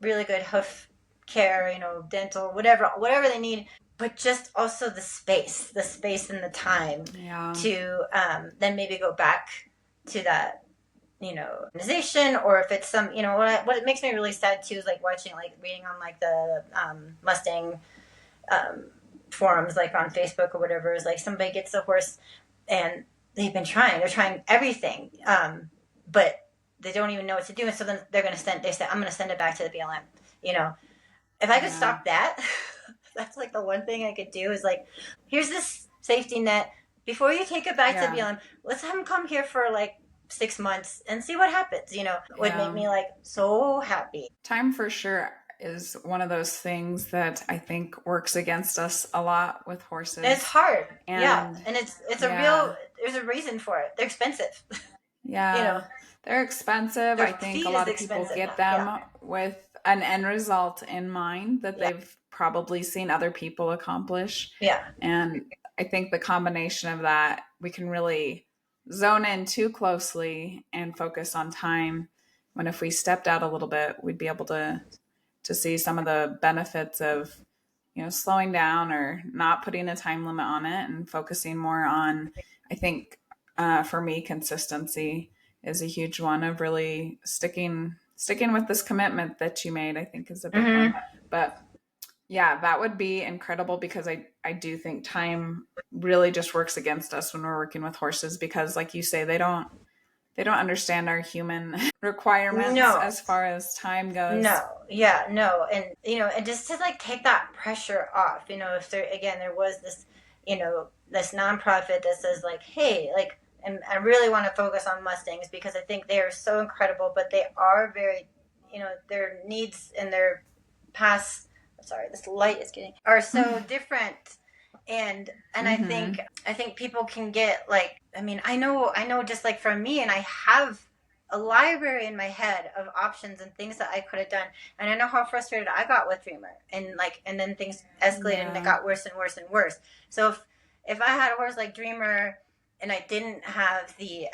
really good hoof care, you know, dental, whatever they need, but just also the space and the time to then maybe go back to that, you know, organization. Or if it's some, you know, what it makes me really sad too is like watching, like reading on like the Mustang forums, like on Facebook or whatever, is like somebody gets a horse and they're trying everything, but they don't even know what to do, and so then they say, I'm going to send it back to the BLM. You know, if I could stop that, that's like the one thing I could do, is like, here's this safety net. Before you take it back to the BLM, let's have them come here for like 6 months and see what happens. You know, it would make me like so happy. Time for sure is one of those things that I think works against us a lot with horses. And it's hard. And it's there's a reason for it. They're expensive. Yeah. You know, they're expensive. I think a lot of people get them with an end result in mind that they've probably seen other people accomplish. Yeah. And I think the combination of that, we can really zone in too closely and focus on time, when if we stepped out a little bit, we'd be able to see some of the benefits of, you know, slowing down or not putting a time limit on it and focusing more on, I think, for me, consistency is a huge one of really sticking with this commitment that you made, I think is a big one. But yeah, that would be incredible, because I do think time really just works against us when we're working with horses, because like you say, they don't understand our human requirements as far as time goes. And you know, and just to like take that pressure off, you know, if there was this, you know, this nonprofit that says like, hey, like, and I really want to focus on Mustangs because I think they are so incredible, but they are very, you know, their needs and their past, sorry, this light is getting, are so different. And I think people can get like, I mean, I know just like for me, and I have a library in my head of options and things that I could have done. And I know how frustrated I got with Dreamer, and then things escalated and it got worse and worse and worse. So if I had a horse like Dreamer and I didn't have the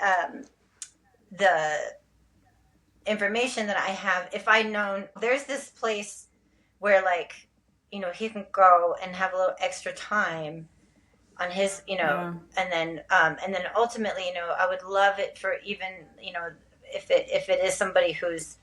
information that I have, if I'd known there's this place where, like, you know, he can go and have a little extra time on his, you know, and then ultimately, you know, I would love it for even, you know, if it is somebody who's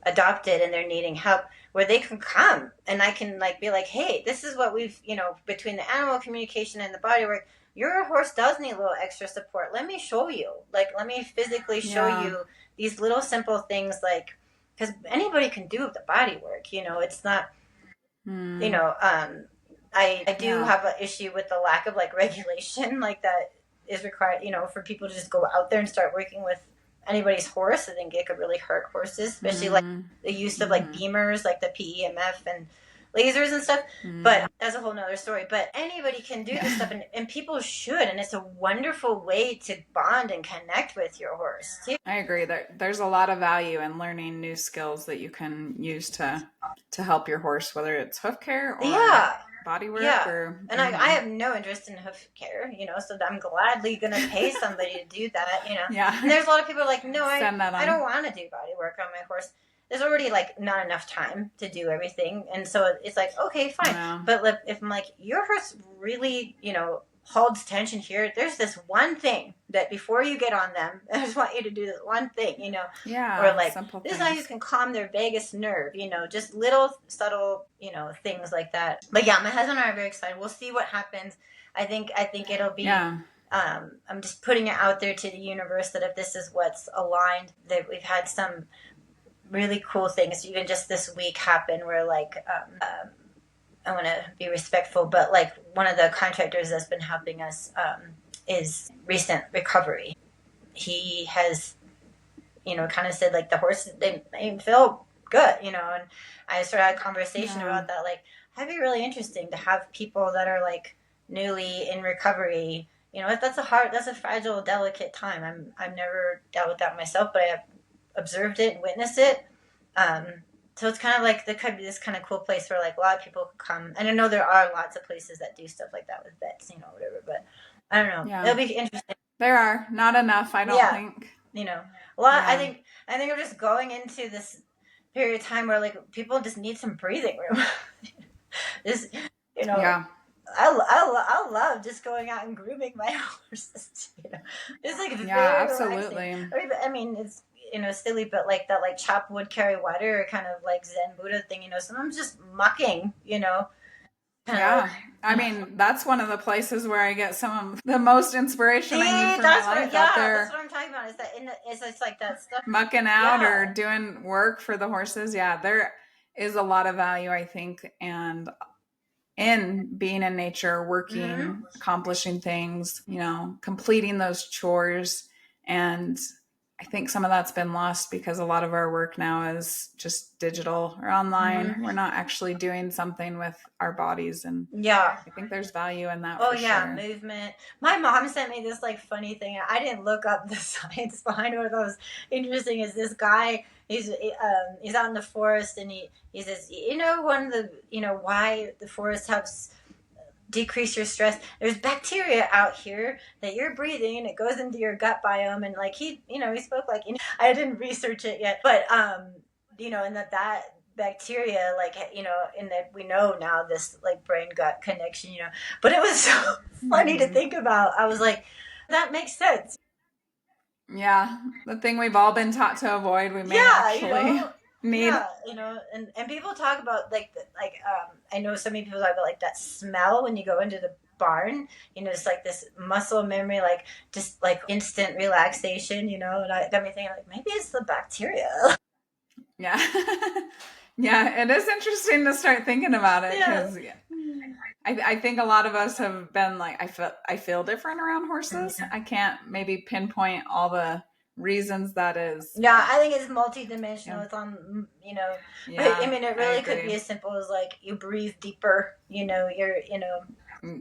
adopted and they're needing help, where they can come and I can like be like, hey, this is what we've, you know, between the animal communication and the bodywork, your horse does need a little extra support. Let me show you, like, let me physically show you these little simple things, like, because anybody can do the bodywork, you know, it's not, you know, I do have an issue with the lack of like regulation, like that is required, you know, for people to just go out there and start working with anybody's horse. I think it could really hurt horses, especially like the use of like beamers, like the PEMF and lasers and stuff. But that's a whole nother story. But anybody can do this stuff, and people should, and it's a wonderful way to bond and connect with your horse too. I agree. There's a lot of value in learning new skills that you can use to help your horse, whether it's hoof care or bodywork or and I have no interest in hoof care, you know, so I'm gladly gonna pay somebody to do that, you know. And there's a lot of people like, no, I don't want to do bodywork on my horse. There's already like not enough time to do everything, and so it's like, okay, fine. But if I'm like, your horse really, you know, holds tension here, there's this one thing that before you get on them, I just want you to do this one thing, you know. Or like, this is how you can calm their vagus nerve, you know, just little subtle, you know, things like that. But yeah, my husband and I are very excited. We'll see what happens. I think it'll be I'm just putting it out there to the universe that if this is what's aligned, that we've had some really cool things even just this week happen where like I want to be respectful, but like one of the contractors that's been helping us is recent recovery. He has, you know, kind of said like the horse, they feel good, you know, and I sort of had a conversation about that. Like, that'd be really interesting to have people that are like newly in recovery. You know, that's a fragile, delicate time. I've never dealt with that myself, but I have observed it and witnessed it. So it's kind of like there could be this kind of cool place where like a lot of people could come. And I know there are lots of places that do stuff like that with vets, you know, whatever. But I don't know. It'll be interesting. There are not enough, I don't think. You know, a lot. I think we're just going into this period of time where like people just need some breathing room. Just, you know. Yeah. I love just going out and grooming my horses. You know, it's like very absolutely. Relaxing. I mean, it's, you know, silly, but like that, like chop wood, carry water, kind of like Zen Buddha thing. You know, sometimes just mucking. You know, Kind of like, Yeah. I mean, that's one of the places where I get some of the most inspiration I need see, for my that's what, life out yeah, that's there what I'm talking about. Is that it's like that stuff. mucking out Yeah. or doing work for the horses. Yeah, there is a lot of value, I think, and in being in nature, Mm-hmm. working, accomplishing things, completing those chores. And I think some of that's been lost because a lot of our work now is just digital or online. Mm-hmm. We're not actually doing something with our bodies. And Yeah. I think there's value in that Oh for yeah, sure. movement. My mom sent me this like funny thing. I didn't look up the science behind what was interesting. Is this guy? He's out in the forest and he says, one of the why the forest helps decrease your stress. There's bacteria out here that you're breathing and it goes into your gut biome, and like he spoke like I didn't research it yet, but and that bacteria, like in that we know now this like brain gut connection, but it was so funny to Mm-hmm. think about. I was like, that makes sense. Yeah, the thing we've all been taught to avoid, we may Yeah, actually need. yeah, and people talk about I know so many people talk about like that smell when you go into the barn. It's like this muscle memory, like just like instant relaxation. And I got me thinking like maybe it's the bacteria. Yeah. Yeah, it is interesting to start thinking about it Yeah. because I think a lot of us have been like, I feel different around horses. I can't maybe pinpoint all the reasons that is, Yeah, but I think it's multidimensional. yeah, It's on, I yeah, mean, it I really could be agree. as simple as like you breathe deeper.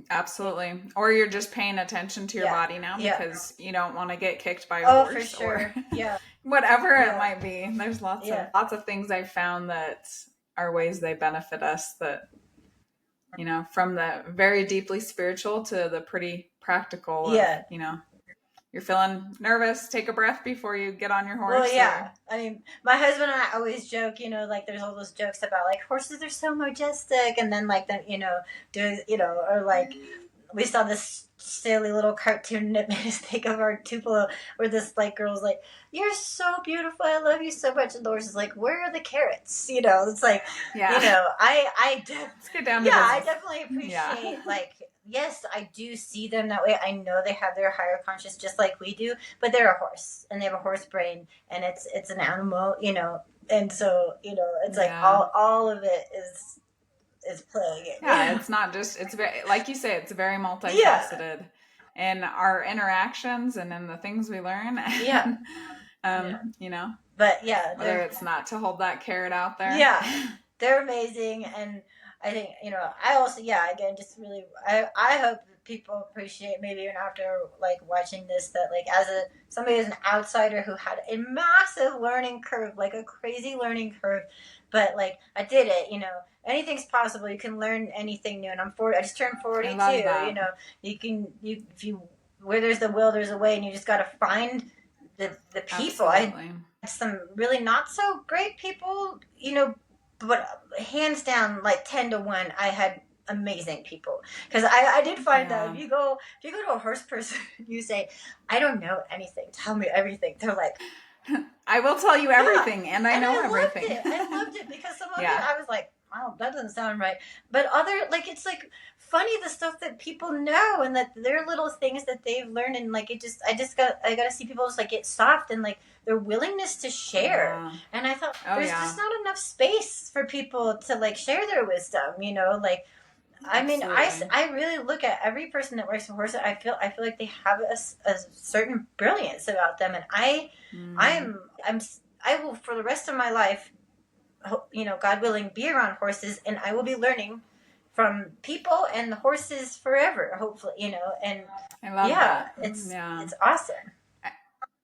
Absolutely. Or you're just paying attention to your Yeah, body now yeah. because you don't want to get kicked by a Oh, for horse or sure. Yeah, whatever it yeah, might be. There's yeah, lots of things I've found that are ways they benefit us that, from the very deeply spiritual to the pretty practical of, yeah. you're feeling nervous, take a breath before you get on your Well, horse yeah. or I mean, my husband and I always joke, like there's all those jokes about like horses are so majestic, and then like that, or like we saw this silly little cartoon that made us think of our Tupelo, where this like girl's like, "You're so beautiful, I love you so much," and the horse is like, "Where are the carrots?" It's like, yeah. Let's get down to I business. definitely Yeah. appreciate like. Yes, I do see them that way. I know they have their higher conscious just like we do, but they're a horse and they have a horse brain, and it's an animal, and so it's like Yeah. all of it is playing it. Yeah, it's not just, it's very, like you say, it's very Yeah, multifaceted in our interactions and in the things we learn. yeah, And, yeah. um, you know, But yeah, whether it's not to hold that carrot out there. yeah, they're amazing, and I think I also again just really I hope that people appreciate maybe even after like watching this that like as somebody as an outsider who had a massive learning curve, like a crazy learning curve, but like I did it. Anything's possible. You can learn anything new, and I'm 40. I just turned I 42. love that. If you where there's the will, there's a way, and you just got to find the people. Absolutely. Some really not so great people, but hands down, like 10 to 1, I had amazing people. Because I did find that Yeah. if you go to a horse person, you say, "I don't know anything. Tell me everything." They're like, I will tell you "Yeah," everything, and I and know I loved everything. it. I loved it because some of it Yeah. I was like, "Wow, that doesn't sound right," but other like it's like funny the stuff that people know and that their little things that they've learned, and like I got to see people just like get soft and like their willingness to share. Yeah. And I thought Oh, there's yeah. just not enough space for people to like share their wisdom, like I mean, Absolutely. I really look at every person that works with horses. I feel like they have a certain brilliance about them, and Mm. I will for the rest of my life, God willing, be around horses, and I will be learning from people and the horses forever, hopefully, and I love yeah, that. it's Yeah. it's awesome.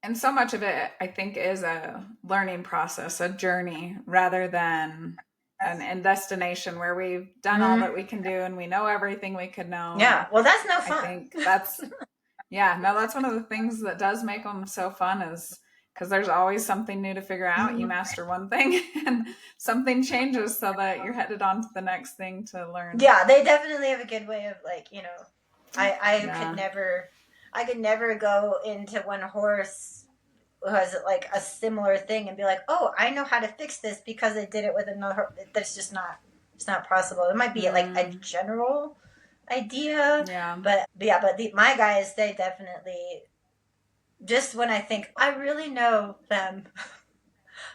And so much of it, I think, is a learning process, a journey, rather than an destination where we've done all Mm-hmm. that we can do and we know everything we could know. Yeah, And well, that's no I fun. think yeah, no, that's one of the things that does make them so fun is because there's always something new to figure out. You Mhm. master one thing and something changes so that you're headed on to the next thing to learn. Yeah, they definitely have a good way of like, Yeah. I could never go into one horse who has like a similar thing and be like, oh, I know how to fix this because I did it with another. That's just not. It's not possible. It might be like a general idea. Yeah. But my guys, they definitely, just when I think I really know them,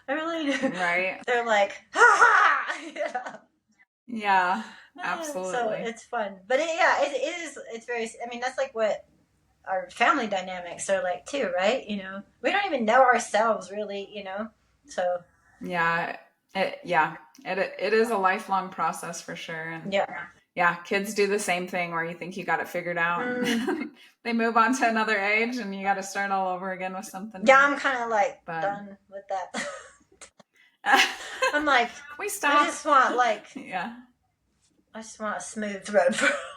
I really do. Right. They're like, ha ha! You know? Yeah, absolutely. So it's fun. But it's very, I mean, that's like what our family dynamics are like too, right? You know, we don't even know ourselves really, you know? So. Yeah, it is a lifelong process for sure. And yeah, kids do the same thing where you think you got it figured out. They move on to another age and you got to start all over again with something. Yeah, I'm kind of like done with that. I'm like, we stop. I just want like, I just want a smooth road.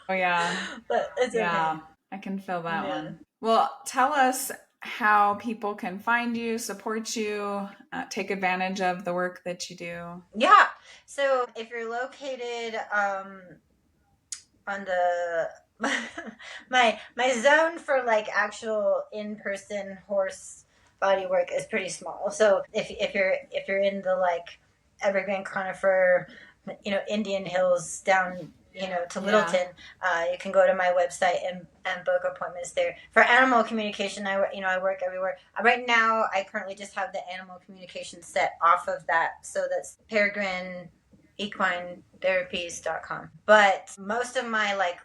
Oh yeah, but it's okay. I can feel that one. Well, tell us how people can find you, support you, take advantage of the work that you do. Yeah. So if you're located on the my zone for like actual in-person horse bodywork is pretty small. So if you're in the like Evergreen Conifer, you know, Indian Hills down, you know, to Littleton, you can go to my website and book appointments there. For animal communication, I work everywhere. Right now, I currently just have the animal communication set off of that. So that's Peregrine equinetherapies.com. But most of my like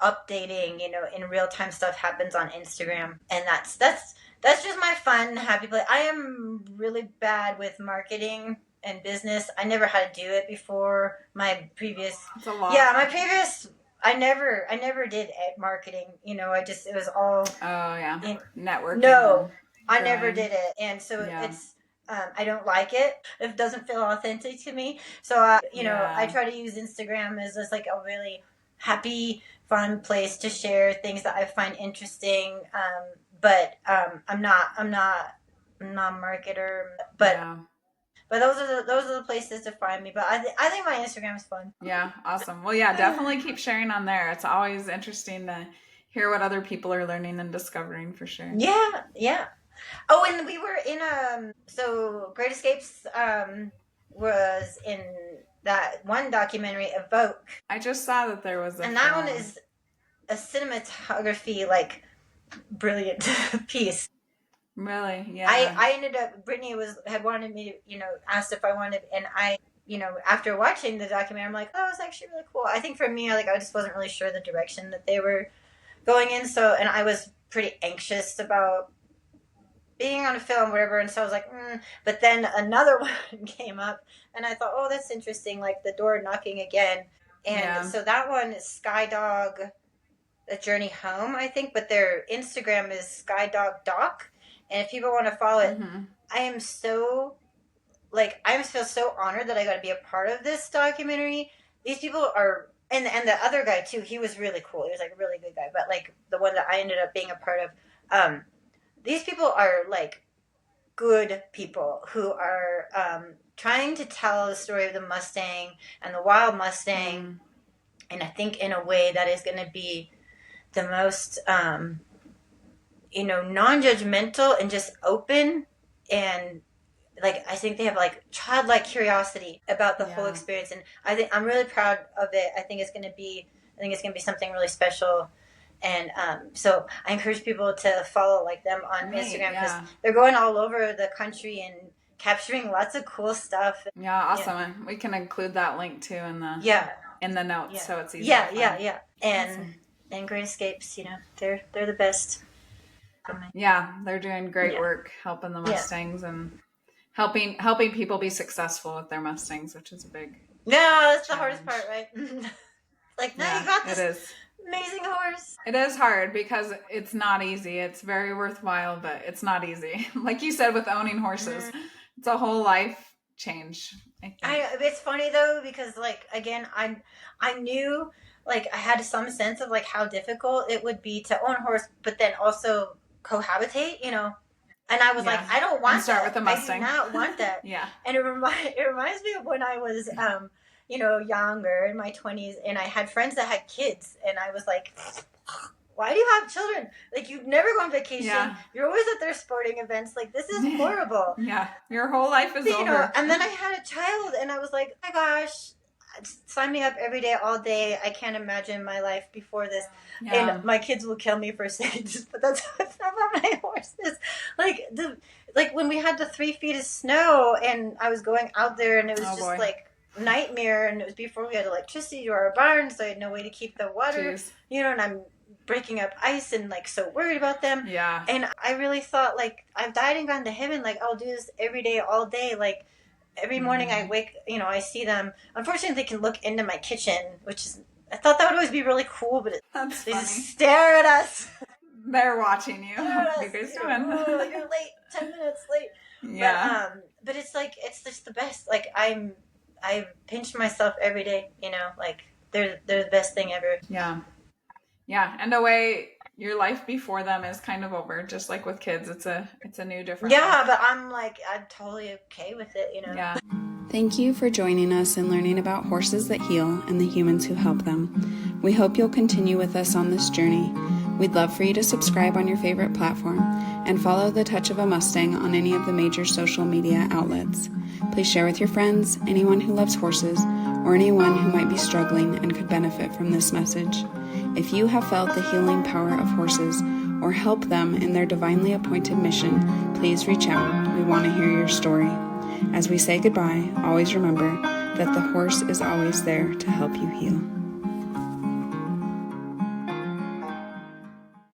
updating, you know, in real time stuff happens on Instagram, and that's just my fun, happy place. I am really bad with marketing and business. I never had to do it before. My previous, I never did marketing. You know, it was all networking. No, I never did it, and so it's. I don't like it. It doesn't feel authentic to me. So, I try to use Instagram as just like a really happy, fun place to share things that I find interesting. But I'm not a marketer. But those are the places to find me. But I think my Instagram is fun. Yeah, awesome. Well, yeah, definitely keep sharing on there. It's always interesting to hear what other people are learning and discovering for sure. Yeah. Oh, and we were in so Great Escapes was in that one documentary, Evoke. I just saw that there was and that one is a cinematography like brilliant piece. Really? Yeah. I ended up, Brittany had wanted me to, you know, asked if I wanted, and I, you know, after watching the documentary, I'm like, oh, it's actually really cool. I think for me, like, I just wasn't really sure the direction that they were going in. So, and I was pretty anxious about being on a film, whatever. And so I was like, But then another one came up, and I thought, oh, that's interesting. Like the door knocking again. And so that one is Skydog, A Journey Home, I think. But their Instagram is Skydog Doc. And if people want to follow it, I feel so honored that I got to be a part of this documentary. These people are, and the other guy too, he was really cool. He was like a really good guy. But like the one that I ended up being a part of, these people are like good people who are trying to tell the story of the Mustang and the wild Mustang. And I think in a way that is going to be the most, non-judgmental and just open, and like I think they have like childlike curiosity about the whole experience, and I think I'm really proud of it. I think it's going to be something really special, and so I encourage people to follow like them on Instagram, because they're going all over the country and capturing lots of cool stuff. Yeah, awesome. And we can include that link too in the notes, so it's easy. Yeah. And Great Escapes, you know, they're the best. Yeah, they're doing great work helping the Mustangs and helping people be successful with their Mustangs, which is a big that's challenge. the hardest part, right? Like, now you got this amazing horse. It is hard because it's not easy. It's very worthwhile, but it's not easy. Like you said, with owning horses, it's a whole life change. It's funny though, because like, again, I knew, like, I had some sense of like how difficult it would be to own a horse, but then also cohabitate, you know. And I was like, I don't want and start with a Mustang. I do not want that. And it reminds me of when I was younger, in my 20s, and I had friends that had kids, and I was like, why do you have children? Like, you never go on vacation. You're always at their sporting events. Like, this is horrible. Your whole life is over. And then I had a child, and I was like, oh my gosh, sign me up every day, all day. I can't imagine my life before this. Yeah. And my kids will kill me for saying this, but that's how I felt about my horses. Like when we had the 3 feet of snow and I was going out there and it was like nightmare, and it was before we had electricity to our barn, so I had no way to keep the water. Jeez. And I'm breaking up ice and so worried about them. Yeah. And I really thought I've died and gone to heaven. I'll do this every day, all day. Every morning I wake, I see them. Unfortunately, they can look into my kitchen, which is, I thought that would always be really cool, but they just stare at us. They're watching you. What are you guys doing? Oh, you're late, 10 minutes late. Yeah. But it's it's just the best. I pinch myself every day, they're the best thing ever. Yeah. Yeah. And the way your life before them is kind of over, just like with kids. It's a new different life. But I'm totally okay with it, Yeah. Thank you for joining us in learning about horses that heal and the humans who help them. We hope you'll continue with us on this journey. We'd love for you to subscribe on your favorite platform and follow The Touch of a Mustang on any of the major social media outlets. Please share with your friends, anyone who loves horses, or anyone who might be struggling and could benefit from this message. If you have felt the healing power of horses or help them in their divinely appointed mission, please reach out. We want to hear your story. As we say goodbye, always remember that the horse is always there to help you heal.